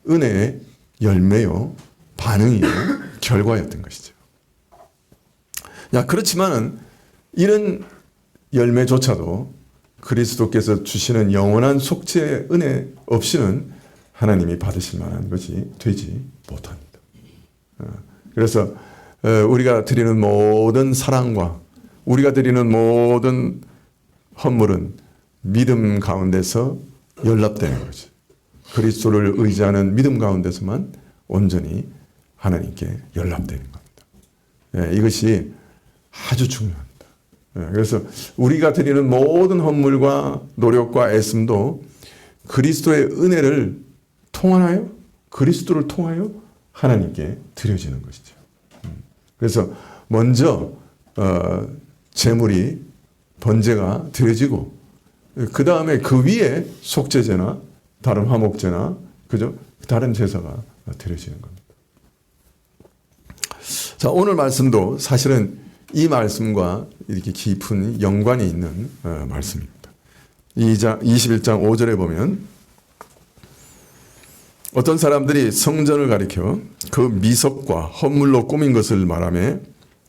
은혜의 열매요, 반응이요, 결과였던 것이죠. 그렇지만은 이런 열매조차도 그리스도께서 주시는 영원한 속죄의 은혜 없이는 하나님이 받으실 만한 것이 되지 못합니다. 그래서 우리가 드리는 모든 사랑과 우리가 드리는 모든 헌물은 믿음 가운데서 연락되는 거죠. 그리스도를 의지하는 믿음 가운데서만 온전히 하나님께 연락되는 겁니다. 이것이 아주 중요합니다. 그래서 우리가 드리는 모든 헌물과 노력과 애씀도 그리스도의 은혜를 통하여 그리스도를 통하여 하나님께 드려지는 것이죠. 그래서 먼저 제물이 번제가 드려지고 그 다음에 그 위에 속죄제나 다른 화목제나 그죠? 다른 제사가 드려지는 겁니다. 자, 오늘 말씀도 사실은 이 말씀과 이렇게 깊은 연관이 있는 말씀입니다. 21장 5절에 보면 어떤 사람들이 성전을 가리켜 그 미석과 헌물로 꾸민 것을 말하며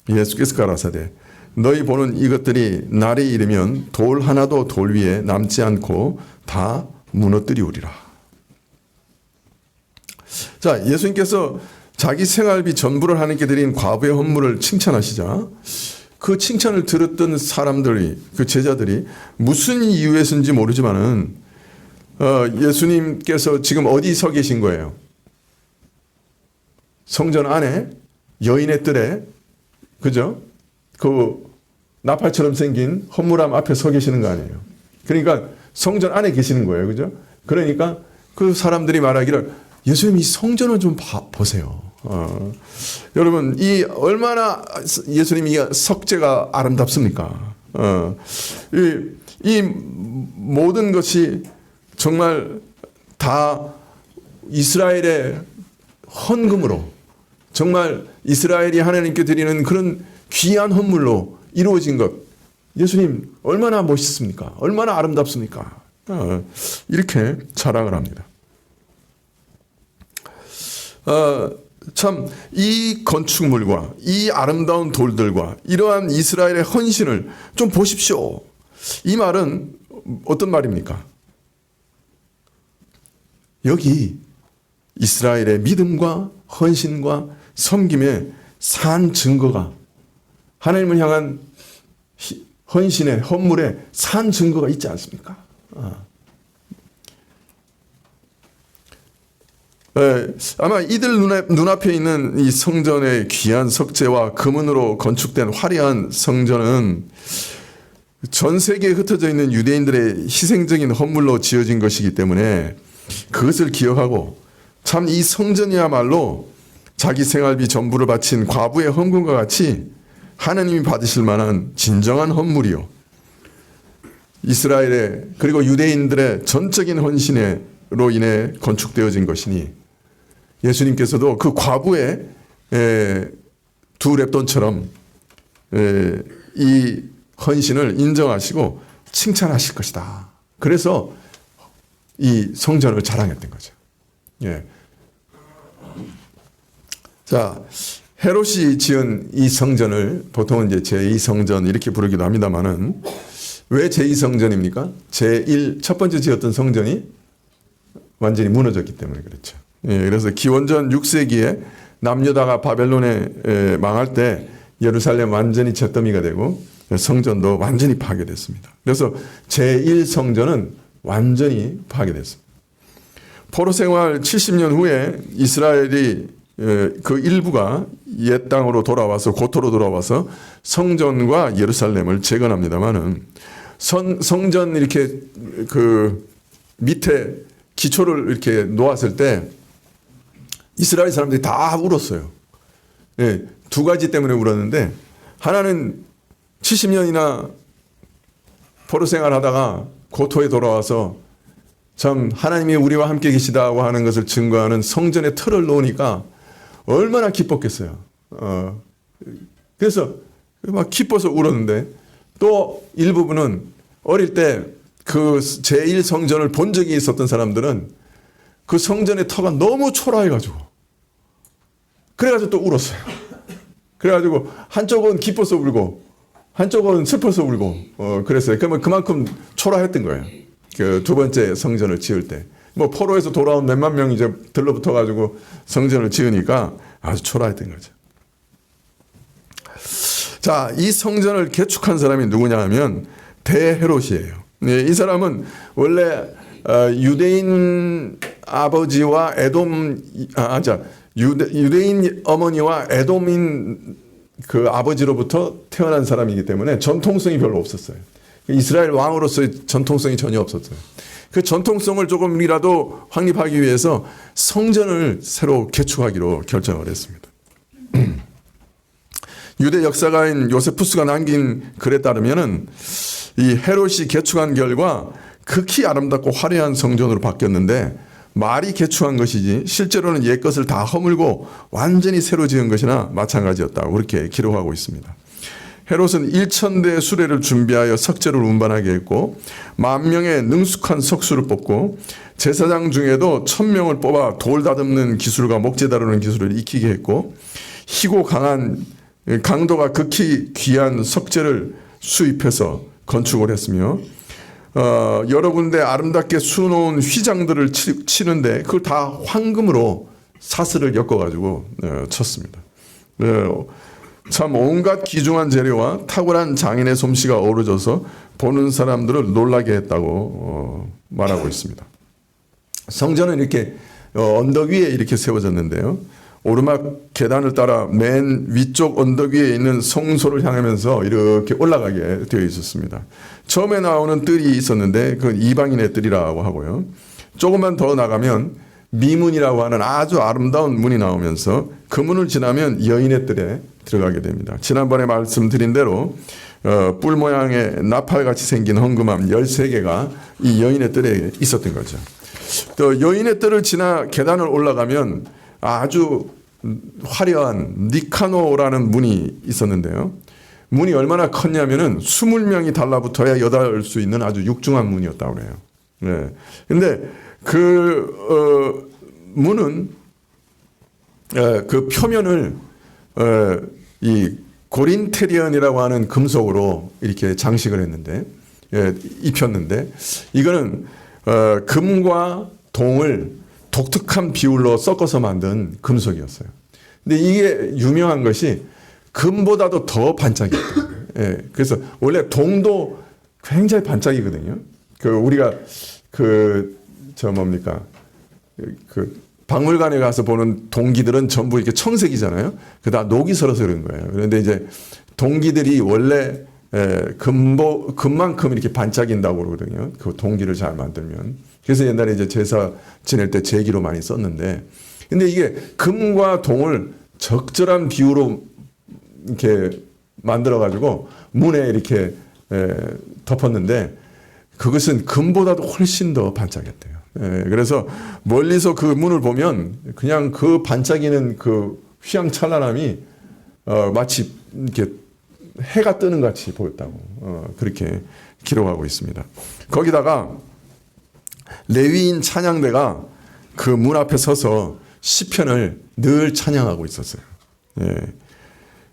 예수께서 가라사대 너희 보는 이것들이 날이 이르면 돌 하나도 돌 위에 남지 않고 다 무너뜨리우리라. 자, 예수님께서 자기 생활비 전부를 하나님께 드린 과부의 헌물을 칭찬하시자 그 칭찬을 들었던 사람들이 그 제자들이 무슨 이유에서인지 모르지만은 예수님께서 지금 어디 서 계신 거예요? 성전 안에 여인의 뜰에 그죠? 그 나팔처럼 생긴 헌물함 앞에 서 계시는 거 아니에요? 그러니까 성전 안에 계시는 거예요, 그죠? 그러니까 그 사람들이 말하기를 예수님 이 성전을 좀 보세요. 여러분 이 얼마나 예수님 이 석재가 아름답습니까? 이 모든 것이 정말 다 이스라엘의 헌금으로 정말 이스라엘이 하나님께 드리는 그런 귀한 헌물로 이루어진 것 예수님 얼마나 멋있습니까? 얼마나 아름답습니까? 이렇게 자랑을 합니다. 참 이 건축물과 이 아름다운 돌들과 이러한 이스라엘의 헌신을 좀 보십시오. 이 말은 어떤 말입니까? 여기 이스라엘의 믿음과 헌신과 섬김의 산 증거가 하나님을 향한 헌신의 헌물에 산 증거가 있지 않습니까? 아마 이들 눈앞에 있는 이 성전의 귀한 석재와 금은으로 건축된 화려한 성전은 전 세계에 흩어져 있는 유대인들의 희생적인 헌물로 지어진 것이기 때문에 그것을 기억하고 참 이 성전이야말로 자기 생활비 전부를 바친 과부의 헌금과 같이 하나님이 받으실 만한 진정한 헌물이요. 이스라엘의 그리고 유대인들의 전적인 헌신으로 인해 건축되어진 것이니 예수님께서도 그 과부의 두 렙돈처럼 이 헌신을 인정하시고 칭찬하실 것이다. 그래서 이 성전을 자랑했던 거죠. 예. 자, 헤롯이 지은 이 성전을 보통은 이제 제2성전 이렇게 부르기도 합니다만은 왜 제2성전입니까? 첫 번째 지었던 성전이 완전히 무너졌기 때문에 그렇죠. 예, 그래서 기원전 6세기에 남유다가 바벨론에 망할 때 예루살렘 완전히 잿더미가 되고 성전도 완전히 파괴됐습니다. 그래서 제1성전은 완전히 파괴됐습니다. 포로 생활 70년 후에 이스라엘이 그 일부가 옛 땅으로 돌아와서 고토로 돌아와서 성전과 예루살렘을 재건합니다만은 성전 이렇게 그 밑에 기초를 이렇게 놓았을 때 이스라엘 사람들이 다 울었어요. 예, 두 가지 때문에 울었는데 하나는 70년이나 포로 생활하다가 고토에 돌아와서 참 하나님이 우리와 함께 계시다고 하는 것을 증거하는 성전의 틀을 놓으니까 얼마나 기뻤겠어요. 그래서 막 기뻐서 울었는데 또 일부분은 어릴 때 그 제1성전을 본 적이 있었던 사람들은 그 성전의 터가 너무 초라해가지고 그래가지고 또 울었어요. 그래가지고 한쪽은 기뻐서 울고 한쪽은 슬퍼서 울고 그랬어요. 그러면 그만큼 초라했던 거예요. 그 두 번째 성전을 지을 때. 뭐 포로에서 돌아온 몇만 명이 이제 들러붙어 가지고 성전을 지으니까 아주 초라했던 거죠. 자, 이 성전을 개축한 사람이 누구냐 하면 대헤롯이에요. 네, 이 사람은 원래 유대인 아버지와 유대인 어머니와 에돔인 그 아버지로부터 태어난 사람이기 때문에 전통성이 별로 없었어요. 이스라엘 왕으로서의 전통성이 전혀 없었어요. 그 전통성을 조금이라도 확립하기 위해서 성전을 새로 개축하기로 결정을 했습니다. 유대 역사가인 요세푸스가 남긴 글에 따르면은 이 헤롯이 개축한 결과 극히 아름답고 화려한 성전으로 바뀌었는데 말이 개축한 것이지 실제로는 옛것을 다 허물고 완전히 새로 지은 것이나 마찬가지였다고 그렇게 기록하고 있습니다. 헤롯은 1000대의 수레를 준비하여 석재를 운반하게 했고 10,000명의 능숙한 석수를 뽑고 제사장 중에도 1000명을 뽑아 돌 다듬는 기술과 목재 다루는 기술을 익히게 했고 희고 강한 강도가 극히 귀한 석재를 수입해서 건축을 했으며 여러 군데 아름답게 수놓은 휘장들을 치는데 그걸 다 황금으로 사슬을 엮어가지고 쳤습니다. 참 온갖 귀중한 재료와 탁월한 장인의 솜씨가 어우러져서 보는 사람들을 놀라게 했다고 말하고 있습니다. 성전은 이렇게 언덕 위에 이렇게 세워졌는데요. 오르막 계단을 따라 맨 위쪽 언덕 위에 있는 성소를 향하면서 이렇게 올라가게 되어 있었습니다. 처음에 나오는 뜰이 있었는데 그건 이방인의 뜰이라고 하고요. 조금만 더 나가면 미문이라고 하는 아주 아름다운 문이 나오면서 그 문을 지나면 여인의 뜰에 들어가게 됩니다. 지난번에 말씀드린 대로 뿔 모양의 나팔같이 생긴 헌금함 13개가 이 여인의 뜰에 있었던 거죠. 또 여인의 뜰을 지나 계단을 올라가면 아주 화려한 니카노라는 문이 있었는데요. 문이 얼마나 컸냐면은 20명이 달라붙어야 여달 수 있는 아주 육중한 문이었다고 그래요. 네. 근데 그 문은 그 표면을 이 고린테리언이라고 하는 금속으로 이렇게 장식을 했는데 입혔는데 이거는 금과 동을 독특한 비율로 섞어서 만든 금속이었어요. 근데 이게 유명한 것이 금보다도 더 반짝였다. 예. 그래서 원래 동도 굉장히 반짝이거든요. 우리가 박물관에 가서 보는 동기들은 전부 이렇게 청색이잖아요. 그다 녹이 슬어서 그런 거예요. 그런데 이제 동기들이 원래 금만큼 이렇게 반짝인다고 그러거든요. 그 동기를 잘 만들면. 그래서 옛날에 이제 제사 지낼 때 제기로 많이 썼는데, 근데 이게 금과 동을 적절한 비율로 이렇게 만들어가지고 문에 이렇게 덮었는데, 그것은 금보다도 훨씬 더 반짝였대요. 그래서 멀리서 그 문을 보면 그냥 그 반짝이는 그 휘황찬란함이 마치 이렇게 해가 뜨는 같이 보였다고 그렇게 기록하고 있습니다. 거기다가 레위인 찬양대가 그 문 앞에 서서 시편을 늘 찬양하고 있었어요.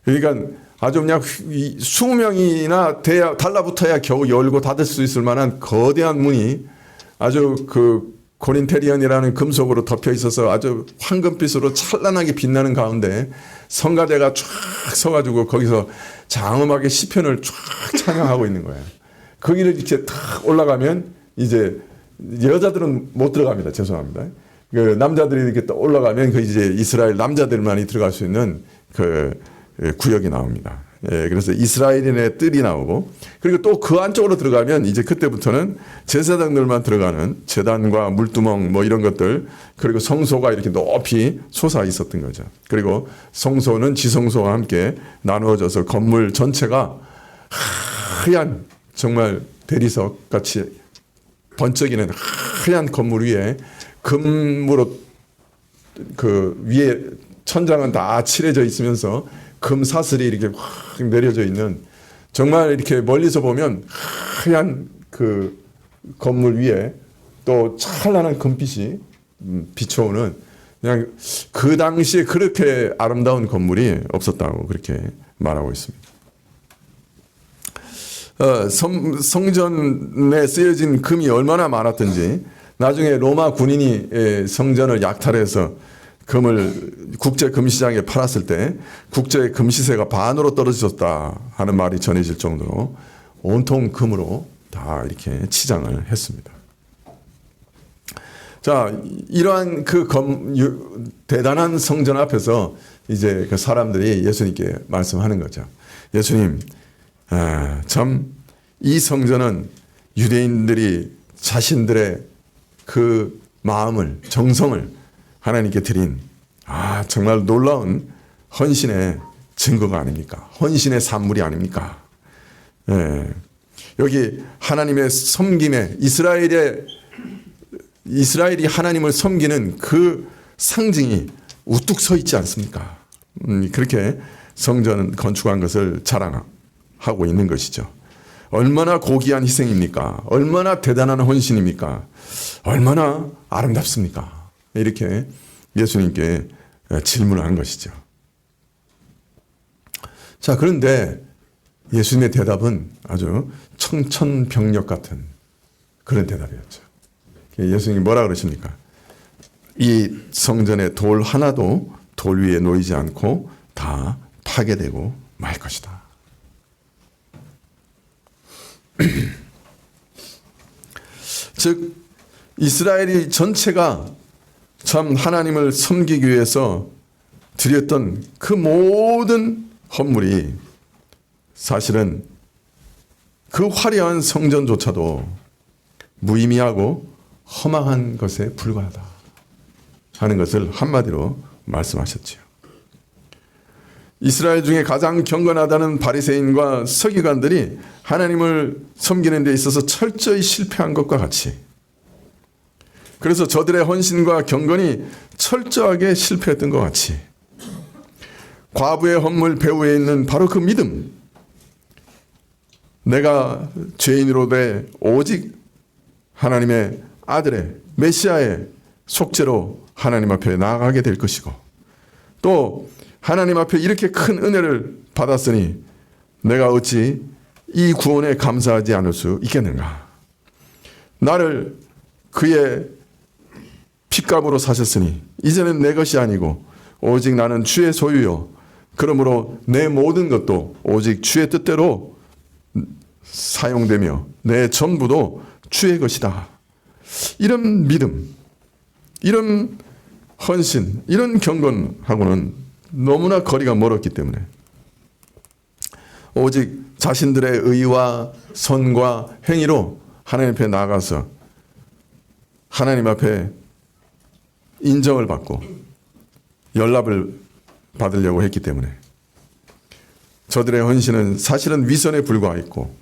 그러니까 아주 그냥 20명이나 달라붙어야 겨우 열고 닫을 수 있을 만한 거대한 문이 아주 그 고린테리언이라는 금속으로 덮여 있어서 아주 황금빛으로 찬란하게 빛나는 가운데 성가대가 쫙 서가지고 거기서 장엄하게 시편을 쫙 찬양하고 있는 거예요. 거기를 이렇게 탁 올라가면 이제 여자들은 못 들어갑니다. 죄송합니다. 그 남자들이 이렇게 또 올라가면 그 이제 이스라엘 남자들만이 들어갈 수 있는 그 구역이 나옵니다. 그래서 이스라엘인의 뜰이 나오고, 그리고 또 그 안쪽으로 들어가면 이제 그때부터는 제사장들만 들어가는 제단과 물두멍 뭐 이런 것들, 그리고 성소가 이렇게 높이 솟아 있었던 거죠. 그리고 성소는 지성소와 함께 나누어져서 건물 전체가 하얀 정말 대리석 같이 번쩍이는 하얀 건물 위에 금으로 그 위에 천장은 다 칠해져 있으면서 금 사슬이 이렇게 확 내려져 있는, 정말 이렇게 멀리서 보면 하얀 그 건물 위에 또 찬란한 금빛이 비춰오는, 그냥 그 당시에 그렇게 아름다운 건물이 없었다고 그렇게 말하고 있습니다. 성전에 쓰여진 금이 얼마나 많았던지, 나중에 로마 군인이 성전을 약탈해서 금을 국제 금시장에 팔았을 때 국제 금시세가 반으로 떨어졌다 하는 말이 전해질 정도로 온통 금으로 다 이렇게 치장을 했습니다. 자, 이러한 그 대단한 성전 앞에서 이제 그 사람들이 예수님께 말씀하는 거죠. 예수님, 참 이 성전은 유대인들이 자신들의 그 마음을, 정성을 하나님께 드린 정말 놀라운 헌신의 증거가 아닙니까? 헌신의 산물이 아닙니까? 여기 하나님의 섬김에 이스라엘이 하나님을 섬기는 그 상징이 우뚝 서 있지 않습니까? 그렇게 성전 건축한 것을 자랑하고 있는 것이죠. 얼마나 고귀한 희생입니까? 얼마나 대단한 헌신입니까? 얼마나 아름답습니까? 이렇게 예수님께 질문을 한 것이죠. 자, 그런데 예수님의 대답은 아주 청천벽력 같은 그런 대답이었죠. 예수님이 뭐라 그러십니까? 이 성전의 돌 하나도 돌 위에 놓이지 않고 다 파괴되고 말 것이다. 즉 이스라엘이 전체가 참 하나님을 섬기기 위해서 드렸던 그 모든 헌물이 사실은 그 화려한 성전조차도 무의미하고 허망한 것에 불과하다 하는 것을 한마디로 말씀하셨지요. 이스라엘 중에 가장 경건하다는 바리새인과 서기관들이 하나님을 섬기는 데 있어서 철저히 실패한 것과 같이, 그래서 저들의 헌신과 경건이 철저하게 실패했던 것 같이, 과부의 헌물 배후에 있는 바로 그 믿음, 내가 죄인으로 돼 오직 하나님의 아들의 메시아의 속죄로 하나님 앞에 나아가게 될 것이고, 또 하나님 앞에 이렇게 큰 은혜를 받았으니 내가 어찌 이 구원에 감사하지 않을 수 있겠는가? 나를 그의 핏값으로 사셨으니 이제는 내 것이 아니고 오직 나는 주의 소유요 그러므로 내 모든 것도 오직 주의 뜻대로 사용되며 내 전부도 주의 것이다. 이런 믿음, 이런 헌신, 이런 경건하고는 너무나 거리가 멀었기 때문에 오직 자신들의 의와 선과 행위로 하나님 앞에 나아가서 하나님 앞에 인정을 받고 연락을 받으려고 했기 때문에 저들의 헌신은 사실은 위선에 불과했고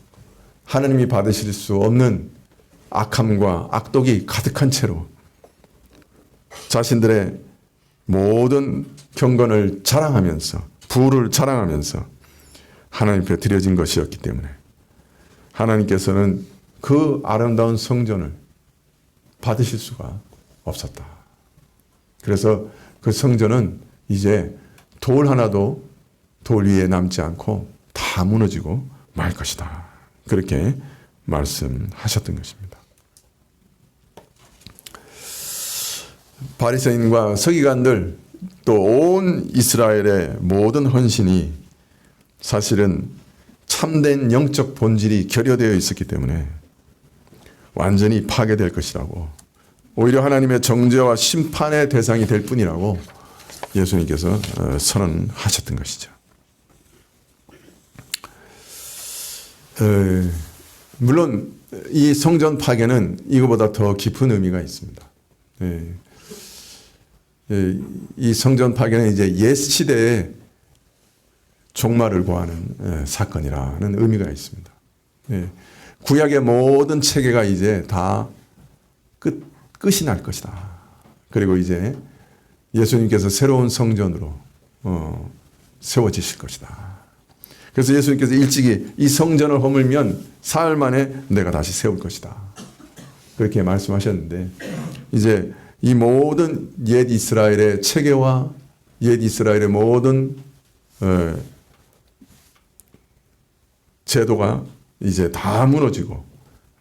하나님이 받으실 수 없는 악함과 악독이 가득한 채로 자신들의 모든 경건을 자랑하면서 부를 자랑하면서 하나님 앞에 드려진 것이었기 때문에 하나님께서는 그 아름다운 성전을 받으실 수가 없었다. 그래서 그 성전은 이제 돌 하나도 돌 위에 남지 않고 다 무너지고 말 것이다. 그렇게 말씀하셨던 것입니다. 바리새인과 서기관들 또 온 이스라엘의 모든 헌신이 사실은 참된 영적 본질이 결여되어 있었기 때문에 완전히 파괴될 것이라고, 오히려 하나님의 정죄와 심판의 대상이 될 뿐이라고 예수님께서 선언하셨던 것이죠. 물론 이 성전 파괴는 이거보다 더 깊은 의미가 있습니다. 이 성전 파괴는 이제 옛 시대의 종말을 고하는 사건이라는 의미가 있습니다. 구약의 모든 체계가 이제 다 끝이 날 것이다. 그리고 이제 예수님께서 새로운 성전으로 세워지실 것이다. 그래서 예수님께서 일찍이 이 성전을 허물면 사흘 만에 내가 다시 세울 것이다. 그렇게 말씀하셨는데 이제 이 모든 옛 이스라엘의 체계와 옛 이스라엘의 모든 제도가 이제 다 무너지고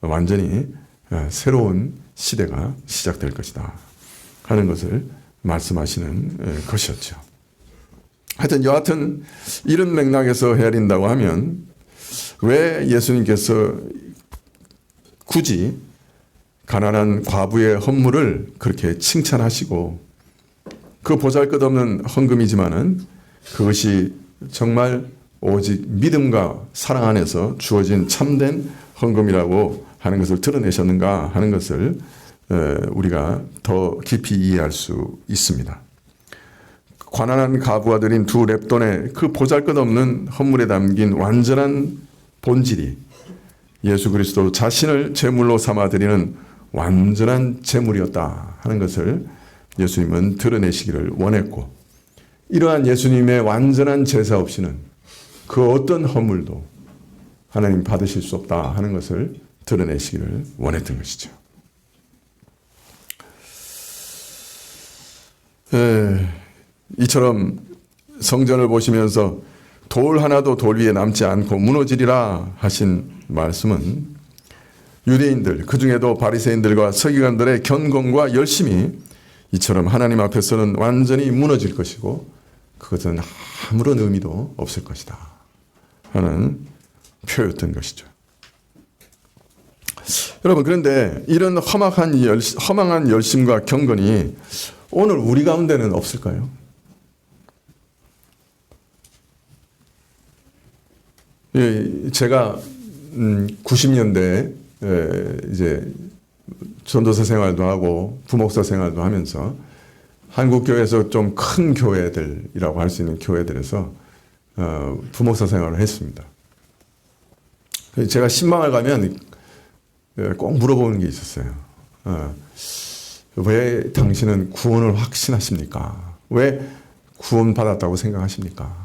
완전히 새로운 시대가 시작될 것이다 하는 것을 말씀하시는 것이었죠. 여하튼 이런 맥락에서 헤아린다고 하면 왜 예수님께서 굳이 가난한 과부의 헌물을 그렇게 칭찬하시고 그 보잘것없는 헌금이지만은 그것이 정말 오직 믿음과 사랑 안에서 주어진 참된 헌금이라고 하는 것을 드러내셨는가 하는 것을 우리가 더 깊이 이해할 수 있습니다. 가난한 과부가 드린 2렙돈의 그 보잘것없는 헌물에 담긴 완전한 본질이 예수 그리스도 자신을 제물로 삼아 드리는 완전한 제물이었다 하는 것을 예수님은 드러내시기를 원했고, 이러한 예수님의 완전한 제사 없이는 그 어떤 헌물도 하나님 받으실 수 없다 하는 것을 드러내시기를 원했던 것이죠. 이처럼 성전을 보시면서 돌 하나도 돌 위에 남지 않고 무너지리라 하신 말씀은 유대인들, 그 중에도 바리새인들과 서기관들의 견공과 열심이 이처럼 하나님 앞에서는 완전히 무너질 것이고 그것은 아무런 의미도 없을 것이다 하는 표였던 것이죠. 여러분, 그런데 이런 허망한 열심과 경건이 오늘 우리 가운데는 없을까요? 제가 90년대에 이제 전도사 생활도 하고 부목사 생활도 하면서 한국 교회에서 좀 큰 교회들이라고 할 수 있는 교회들에서 부목사 생활을 했습니다. 제가 신방을 가면 꼭 물어보는 게 있었어요. 왜 당신은 구원을 확신하십니까? 왜 구원 받았다고 생각하십니까?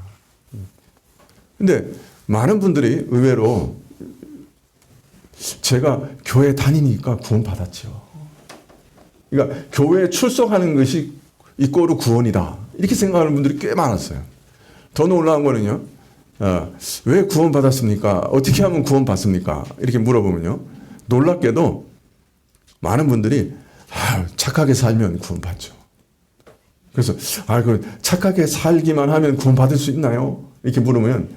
근데 많은 분들이 의외로 제가 교회 다니니까 구원 받았죠. 그러니까 교회에 출석하는 것이 이꼬르 구원이다, 이렇게 생각하는 분들이 꽤 많았어요. 더 놀라운 거는요, 왜 구원 받았습니까? 어떻게 하면 구원 받습니까? 이렇게 물어보면요, 놀랍게도 많은 분들이 착하게 살면 구원 받죠. 그래서 그 착하게 살기만 하면 구원받을 수 있나요? 이렇게 물으면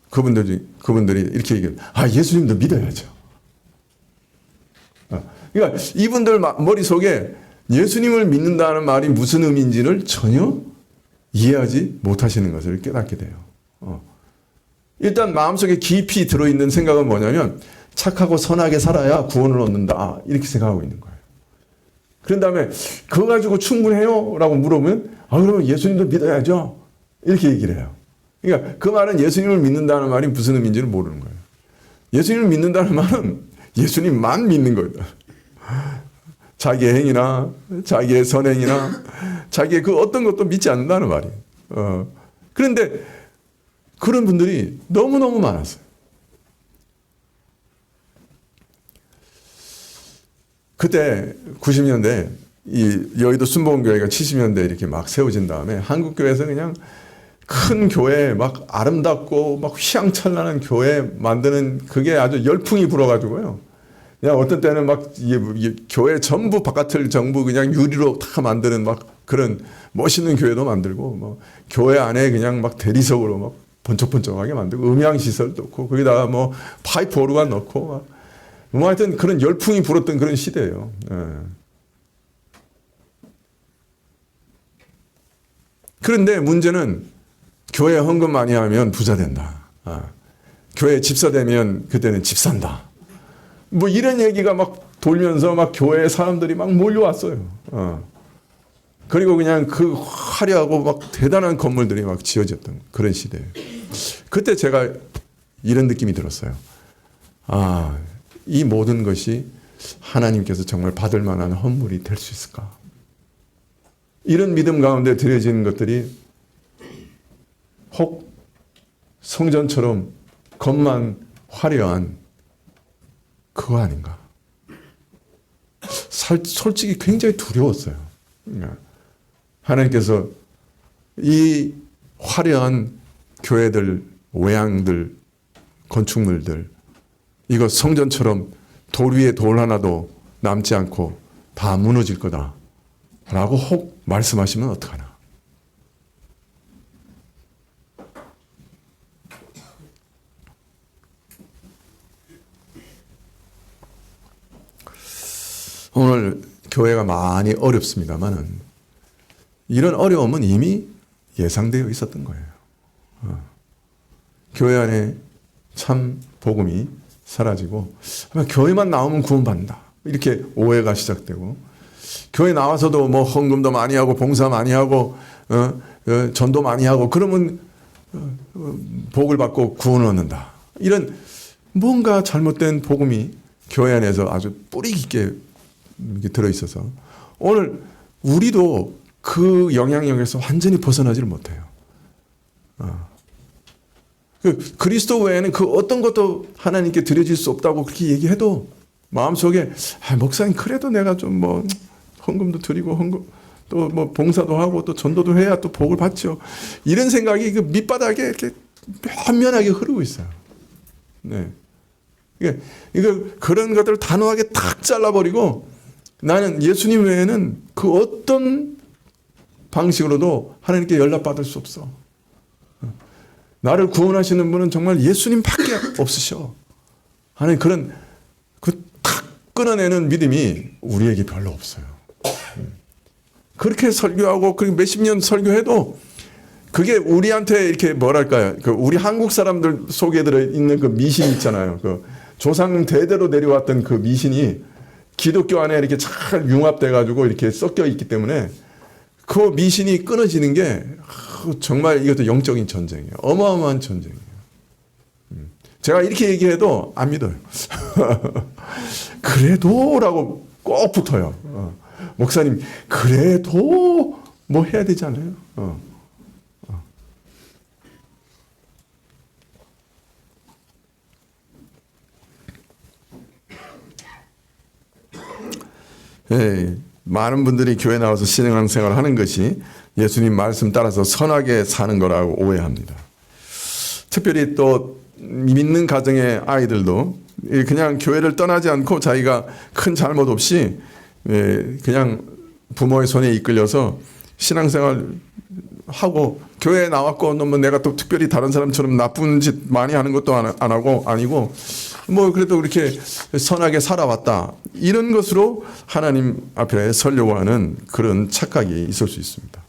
그분들이 이렇게 얘기해요. 예수님도 믿어야죠. 그러니까 이분들 머릿속에 예수님을 믿는다는 말이 무슨 의미인지를 전혀 이해하지 못하시는 것을 깨닫게 돼요. 일단 마음속에 깊이 들어있는 생각은 뭐냐면 착하고 선하게 살아야 구원을 얻는다 이렇게 생각하고 있는 거예요. 그런 다음에 그거 가지고 충분해요? 라고 물어보면 그러면 예수님도 믿어야죠. 이렇게 얘기를 해요. 그러니까 그 말은 예수님을 믿는다는 말이 무슨 의미인지를 모르는 거예요. 예수님을 믿는다는 말은 예수님만 믿는 거예요. 자기의 행위나 자기의 선행이나 자기의 그 어떤 것도 믿지 않는다는 말이에요. 그런데 그런 분들이 너무너무 많았어요. 그때 90년대 이 여의도 순복음교회가 70년대 이렇게 막 세워진 다음에 한국교회에서 그냥 큰 교회 막 아름답고 막 휘황찬란한 교회 만드는 그게 아주 열풍이 불어가지고요. 그냥 어떤 때는 막 이게 교회 전부 바깥을 전부 그냥 유리로 다 만드는 막 그런 멋있는 교회도 만들고 뭐 교회 안에 그냥 막 대리석으로 막 번쩍번쩍하게 만들고 음향 시설도 넣고 거기다가 뭐 파이프 오르간 넣고 뭐 하여튼 그런 열풍이 불었던 그런 시대예요. 그런데 문제는 교회 헌금 많이 하면 부자 된다. 교회 집사 되면 그때는 집 산다. 뭐 이런 얘기가 막 돌면서 막 교회에 사람들이 막 몰려왔어요. 그리고 그냥 그 화려하고 막 대단한 건물들이 막 지어졌던 그런 시대예요. 그때 제가 이런 느낌이 들었어요. 이 모든 것이 하나님께서 정말 받을 만한 헌물이 될 수 있을까? 이런 믿음 가운데 드려지는 것들이 혹 성전처럼 겉만 화려한 그거 아닌가? 솔직히 굉장히 두려웠어요. 하나님께서 이 화려한 교회들, 외양들, 건축물들 이거 성전처럼 돌 위에 돌 하나도 남지 않고 다 무너질 거다 라고 혹 말씀하시면 어떡하나? 오늘 교회가 많이 어렵습니다만은 이런 어려움은 이미 예상되어 있었던 거예요. 교회 안에 참 복음이 사라지고 교회만 나오면 구원받는다 이렇게 오해가 시작되고 교회 나와서도 뭐 헌금도 많이 하고 봉사 많이 하고 전도 많이 하고 그러면 복을 받고 구원을 얻는다 이런 뭔가 잘못된 복음이 교회 안에서 아주 뿌리 깊게 들어있어서 오늘 우리도 그 영향력에서 완전히 벗어나지를 못해요. 그리스도 외에는 그 어떤 것도 하나님께 드려질 수 없다고 그렇게 얘기해도 마음속에 목사님 그래도 내가 좀 뭐 헌금도 드리고 헌금 또 뭐 봉사도 하고 또 전도도 해야 또 복을 받죠. 이런 생각이 그 밑바닥에 이렇게 면면하게 흐르고 있어요. 네. 이거 그런 것들을 단호하게 탁 잘라버리고 나는 예수님 외에는 그 어떤 방식으로도 하나님께 연락받을 수 없어. 나를 구원하시는 분은 정말 예수님밖에 없으셔. 하는 그런 그 탁 끊어내는 믿음이 우리에게 별로 없어요. 그렇게 설교하고 그렇게 몇십 년 설교해도 그게 우리한테 이렇게 뭐랄까요? 그 우리 한국 사람들 속에 들어 있는 그 미신 있잖아요. 그 조상 대대로 내려왔던 그 미신이 기독교 안에 이렇게 잘 융합돼 가지고 이렇게 섞여 있기 때문에 그 미신이 끊어지는 게 정말 이것도 영적인 전쟁이에요. 어마어마한 전쟁이에요. 제가 이렇게 얘기해도 안 믿어요. 그래도라고 꼭 붙어요. 목사님 그래도 뭐 해야 되지 않아요? 예, 많은 분들이 교회 나와서 신앙생활을 하는 것이 예수님 말씀 따라서 선하게 사는 거라고 오해합니다. 특별히 또 믿는 가정의 아이들도 그냥 교회를 떠나지 않고 자기가 큰 잘못 없이 그냥 부모의 손에 이끌려서 신앙생활 하고 교회에 나왔고 뭐 내가 또 특별히 다른 사람처럼 나쁜 짓 많이 하는 것도 안 하고 아니고 뭐 그래도 그렇게 선하게 살아왔다. 이런 것으로 하나님 앞에 서려고 하는 그런 착각이 있을 수 있습니다.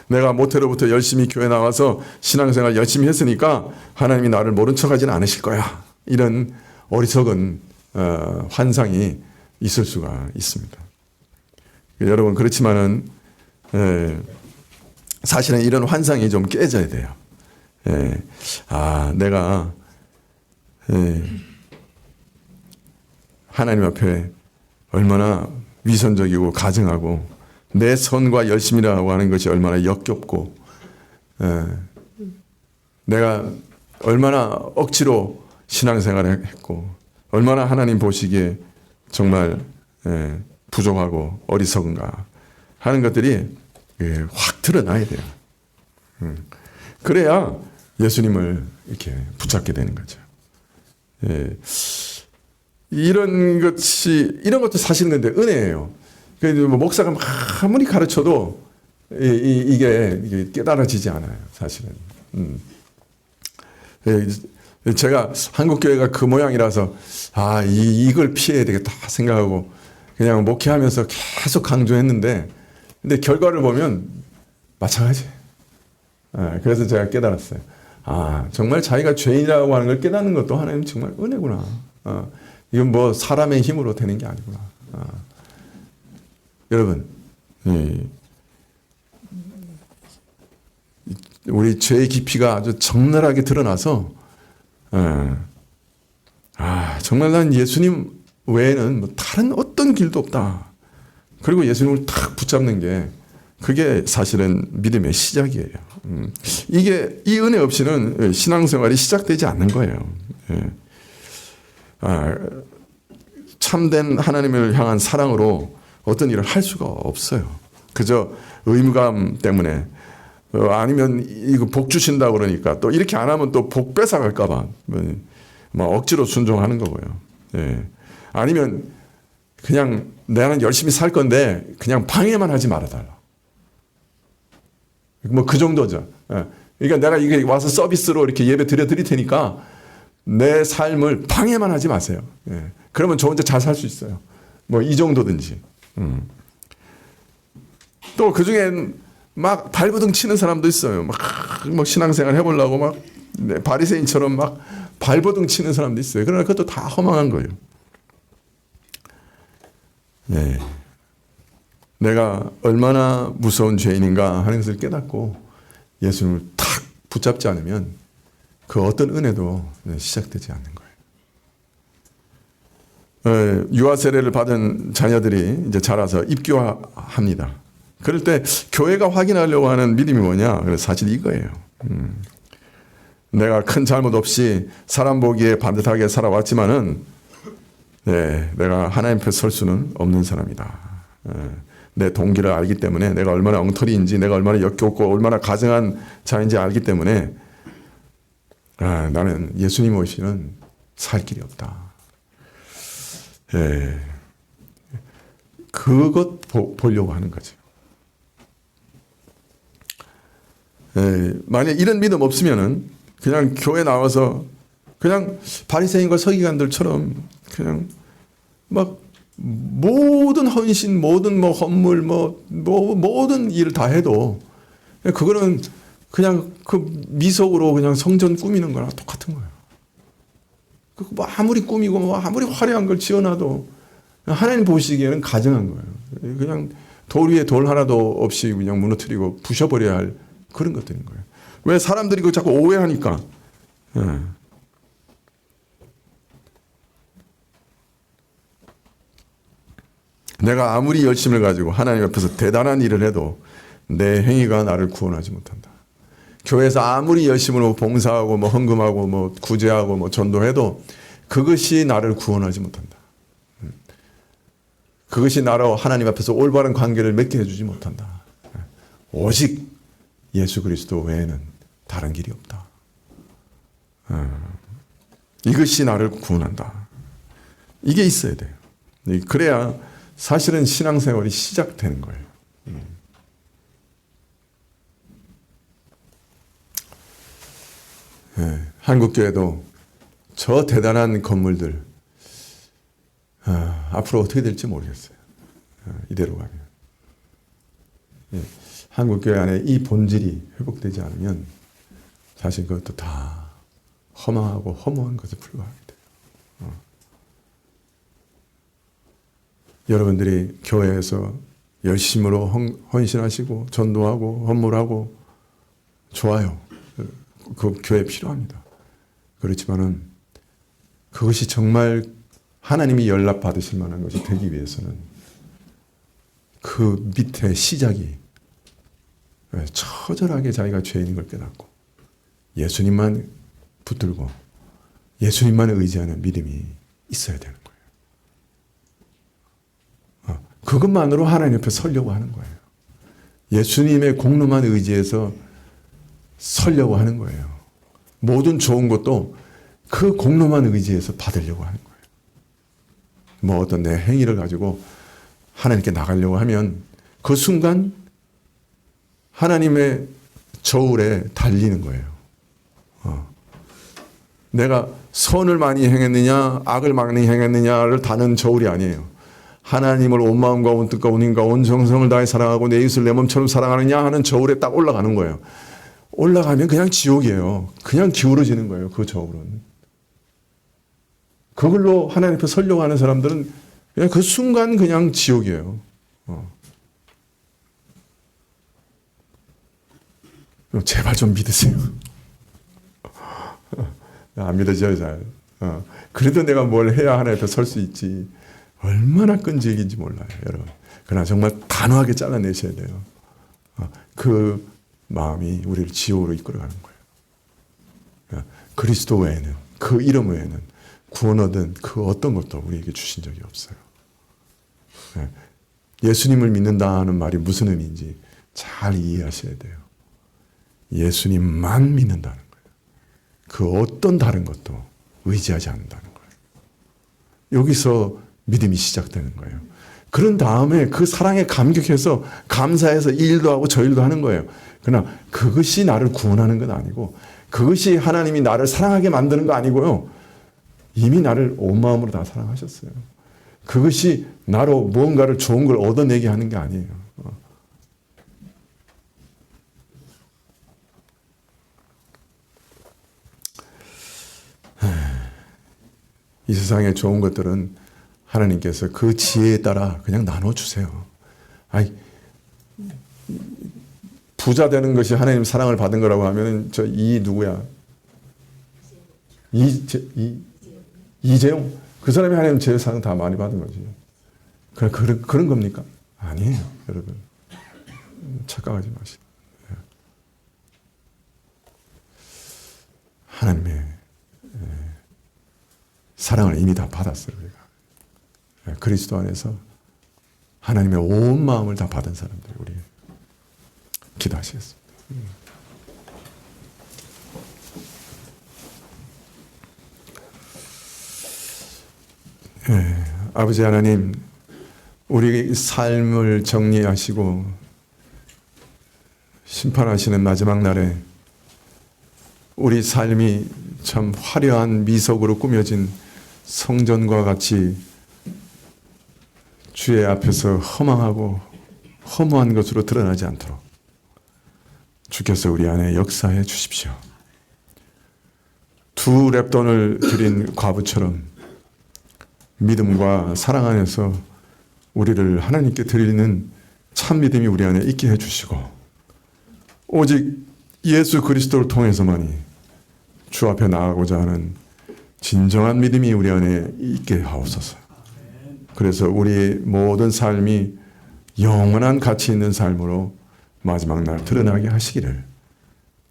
내가 모태로부터 열심히 교회 나와서 신앙생활 열심히 했으니까 하나님이 나를 모른 척하지는 않으실 거야. 이런 어리석은 환상이 있을 수가 있습니다. 여러분 그렇지만은 사실은 이런 환상이 좀 깨져야 돼요. 내가 하나님 앞에 얼마나 위선적이고 가증하고 내 선과 열심이라고 하는 것이 얼마나 역겹고 내가 얼마나 억지로 신앙생활을 했고 얼마나 하나님 보시기에 정말 부족하고 어리석은가 하는 것들이 확 드러나야 돼요. 그래야 예수님을 이렇게 붙잡게 되는 거죠. 이런 것도 사실은 근데 은혜예요. 뭐 목사가 아무리 가르쳐도 이게 깨달아지지 않아요. 사실은. 제가 한국 교회가 그 모양이라서 이걸 피해야 되겠다 생각하고 그냥 목회하면서 계속 강조했는데 근데 결과를 보면 마찬가지. 그래서 제가 깨달았어요. 정말 자기가 죄인이라고 하는 걸 깨닫는 것도 하나님 정말 은혜구나. 이건 뭐 사람의 힘으로 되는 게 아니구나. 여러분, 우리 죄의 깊이가 아주 적나라하게 드러나서 정말 난 예수님 외에는 뭐 다른 어떤 길도 없다. 그리고 예수님을 탁 붙잡는 게 그게 사실은 믿음의 시작이에요. 이 은혜 없이는 신앙생활이 시작되지 않는 거예요. 참된 하나님을 향한 사랑으로 어떤 일을 할 수가 없어요. 그저 의무감 때문에 아니면 이거 복 주신다 그러니까 또 이렇게 안 하면 또 복 뺏어갈까 봐 억지로 순종하는 거고요. 아니면 그냥 나는 열심히 살 건데 그냥 방해만 하지 말아달라. 뭐 그 정도죠. 그러니까 내가 이게 와서 서비스로 이렇게 예배 드릴 테니까 내 삶을 방해만 하지 마세요. 그러면 저 혼자 잘 살 수 있어요. 뭐 이 정도든지. 또 그중엔 막 발버둥 치는 사람도 있어요. 막 신앙생활 해보려고 막 바리새인처럼 막 발버둥 치는 사람도 있어요. 그러나 그것도 다 허망한 거예요. 내가 얼마나 무서운 죄인인가 하는 것을 깨닫고 예수님을 탁 붙잡지 않으면 그 어떤 은혜도 시작되지 않는 거예요. 유아 세례를 받은 자녀들이 이제 자라서 입교합니다. 그럴 때 교회가 확인하려고 하는 믿음이 뭐냐? 그래서 사실 이거예요. 내가 큰 잘못 없이 사람 보기에 반듯하게 살아왔지만은 내가 하나님 앞에 설 수는 없는 사람이다. 내 동기를 알기 때문에 내가 얼마나 엉터리인지 내가 얼마나 역겹고 얼마나 가증한 자인지 알기 때문에 나는 예수님 없이는 살 길이 없다. 그것 보려고 하는 거죠. 만약 이런 믿음 없으면은 그냥 교회 나와서 그냥 바리새인과 서기관들처럼 그냥 막 모든 헌신, 모든 뭐 헌물, 모든 일을 다 해도 그거는 그냥 그 미석으로 그냥 성전 꾸미는 거랑 똑같은 거예요. 뭐 아무리 꾸미고 뭐 아무리 화려한 걸 지어놔도 하나님 보시기에는 가증한 거예요. 그냥 돌 위에 돌 하나도 없이 그냥 무너뜨리고 부셔버려야 할 그런 것들인 거예요. 왜 사람들이 그거 자꾸 오해하니까. 내가 아무리 열심을 가지고 하나님 앞에서 대단한 일을 해도 내 행위가 나를 구원하지 못한다. 교회에서 아무리 열심으로 봉사하고 뭐 헌금하고 뭐 구제하고 뭐 전도해도 그것이 나를 구원하지 못한다. 그것이 나로 하나님 앞에서 올바른 관계를 맺게 해주지 못한다. 오직 예수 그리스도 외에는 다른 길이 없다. 이것이 나를 구원한다. 이게 있어야 돼요. 그래야 사실은 신앙생활이 시작되는 거예요. 한국교회도 저 대단한 건물들 앞으로 어떻게 될지 모르겠어요. 이대로 가면. 한국교회 안에 이 본질이 회복되지 않으면 사실 그것도 다 허망하고 허무한 것에 불과하게 돼요. 여러분들이 교회에서 열심으로 헌신하시고 전도하고 헌물하고 좋아요. 그 교회 필요합니다. 그렇지만은 그것이 정말 하나님이 연락 받으실 만한 것이 되기 위해서는 그 밑에 시작이 처절하게 자기가 죄인인 걸 깨닫고 예수님만 붙들고 예수님만 의지하는 믿음이 있어야 되는 거예요. 그것만으로 하나님 옆에 서려고 하는 거예요. 예수님의 공로만 의지해서 서려고 하는 거예요. 모든 좋은 것도 그 공로만 의지해서 받으려고 하는 거예요. 뭐 어떤 내 행위를 가지고 하나님께 나가려고 하면 그 순간 하나님의 저울에 달리는 거예요. 내가 선을 많이 행했느냐 악을 많이 행했느냐를 다는 저울이 아니에요. 하나님을 온 마음과 온 뜻과 온 힘과 온 정성을 다해 사랑하고 내 이웃을 내 몸처럼 사랑하느냐 하는 저울에 딱 올라가는 거예요. 올라가면 그냥 지옥이에요. 그냥 기울어지는 거예요. 그 저울은. 그걸로 하나님 앞에 서려고 하는 사람들은 그냥 그 순간 그냥 지옥이에요. 제발 좀 믿으세요. 안 믿어져요, 잘. 그래도 내가 뭘 해야 하나님 앞에 설 수 있지. 얼마나 끈질긴지 몰라요, 여러분. 그러나 정말 단호하게 잘라내셔야 돼요. 그 마음이 우리를 지옥으로 이끌어가는 거예요. 그리스도 외에는, 그 이름 외에는 구원 얻은 그 어떤 것도 우리에게 주신 적이 없어요. 예수님을 믿는다는 말이 무슨 의미인지 잘 이해하셔야 돼요. 예수님만 믿는다는 거예요. 그 어떤 다른 것도 의지하지 않는다는 거예요. 여기서 믿음이 시작되는 거예요. 그런 다음에 그 사랑에 감격해서 감사해서 이 일도 하고 저 일도 하는 거예요. 그러나 그것이 나를 구원하는 건 아니고 그것이 하나님이 나를 사랑하게 만드는 거 아니고요. 이미 나를 온 마음으로 다 사랑하셨어요. 그것이 나로 무언가를 좋은 걸 얻어내게 하는 게 아니에요. 이 세상에 좋은 것들은 하나님께서 그 지혜에 따라 그냥 나눠주세요. 아이, 부자 되는 것이 하나님 사랑을 받은 거라고 하면은 저 이 누구야? 이재용. 그 사람이 하나님 제사상 다 많이 받은 거지. 그런 겁니까? 아니에요, 여러분. 착각하지 마시고. 하나님의 사랑을 이미 다 받았어요, 우리가. 그리스도 안에서 하나님의 온 마음을 다 받은 사람들, 우리 기도하시겠습니다. 아버지 하나님, 우리 삶을 정리하시고 심판하시는 마지막 날에 우리 삶이 참 화려한 미석으로 꾸며진 성전과 같이 주의 앞에서 허망하고 허무한 것으로 드러나지 않도록 주께서 우리 안에 역사해 주십시오. 2 렙돈을 드린 과부처럼 믿음과 사랑 안에서 우리를 하나님께 드리는 참 믿음이 우리 안에 있게 해주시고 오직 예수 그리스도를 통해서만이 주 앞에 나아가고자 하는 진정한 믿음이 우리 안에 있게 하옵소서. 그래서 우리 모든 삶이 영원한 가치 있는 삶으로 마지막 날 드러나게 하시기를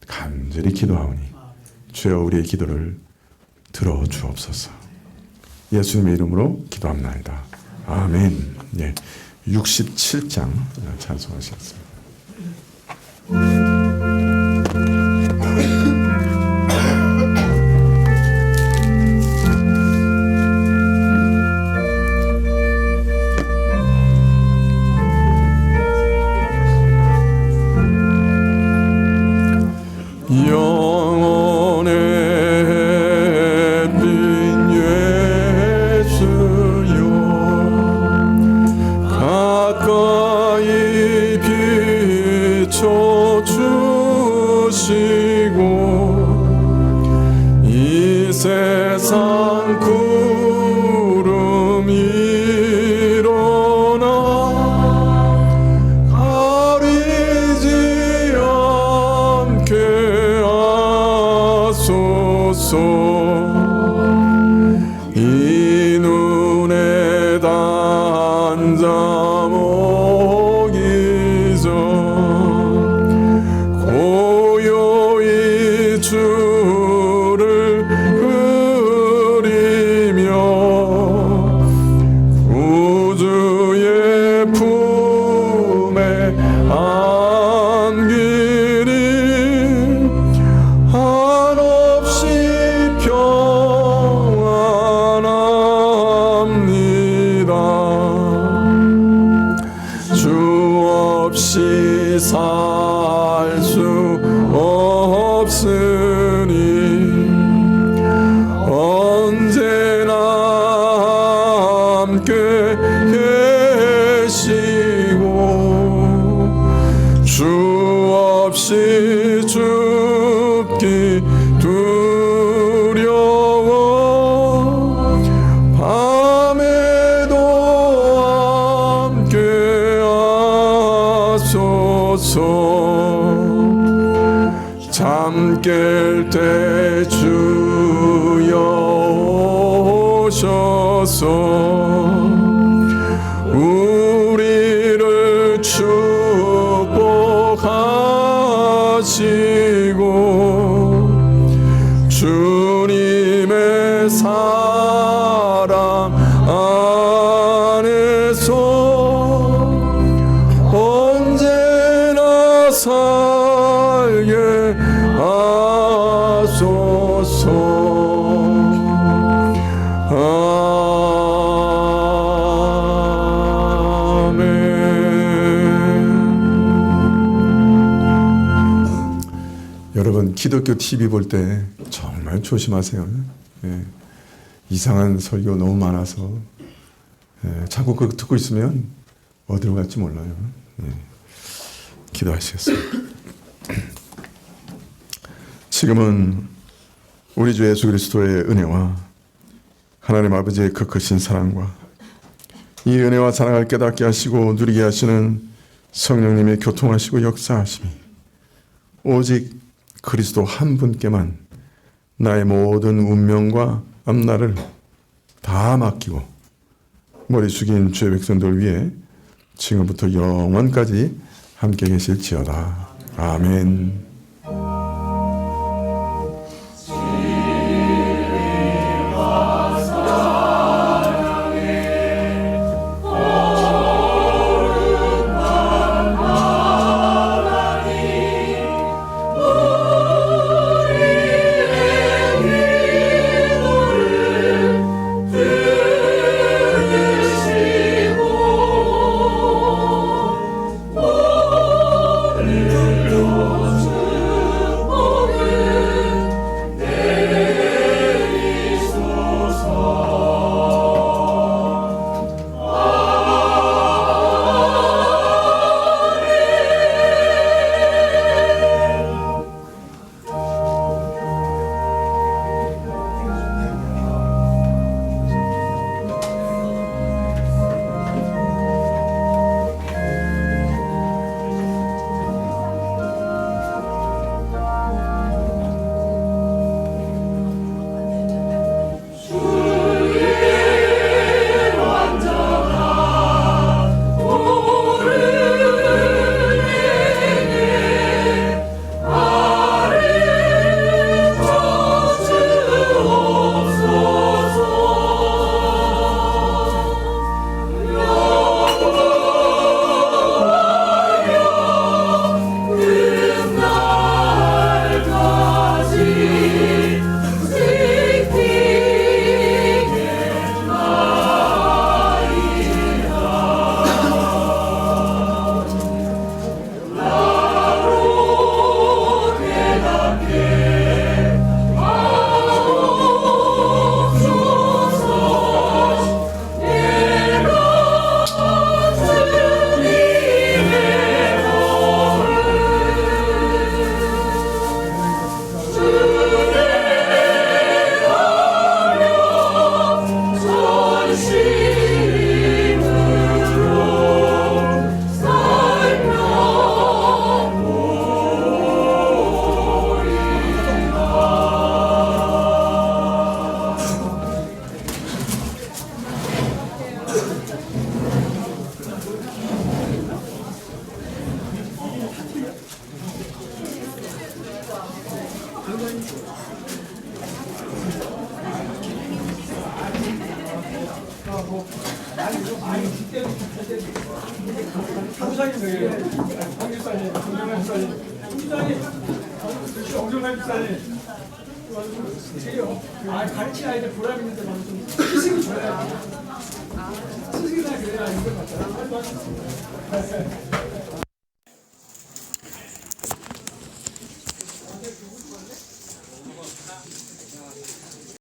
간절히 기도하오니 주여 우리의 기도를 들어주옵소서. 예수님의 이름으로 기도합나이다. 아멘. 예, 67장 찬송하시겠습니다. 영원의 없이 살 수 없으니 언제나 함께 계시고 주 없이 죽기 두려워 밤에도 함께 하소서 잠 깰 때 주여 오셔서 우리를 축복하시고 주님의 사랑 안에서 언제나 살게 하소서. 여러분 기독교 TV 볼 때 정말 조심하세요. 예. 이상한 설교 너무 많아서 자꾸 그거 듣고 있으면 어디로 갈지 몰라요. 예. 기도하시겠습니다. 지금은 우리 주 예수 그리스도의 은혜와 하나님 아버지의 그 크신 사랑과 이 은혜와 사랑을 깨닫게 하시고 누리게 하시는 성령님의 교통하시고 역사하심이 오직 그리스도 한 분께만 나의 모든 운명과 앞날을 다 맡기고 머리 숙인 주의 백성들 위해 지금부터 영원까지 함께 계실지어다. 아멘. 가르치는 아이들 보람 있는데 좀 스승이 줘야 돼. 스승이나 그래야 이거 맞잖아.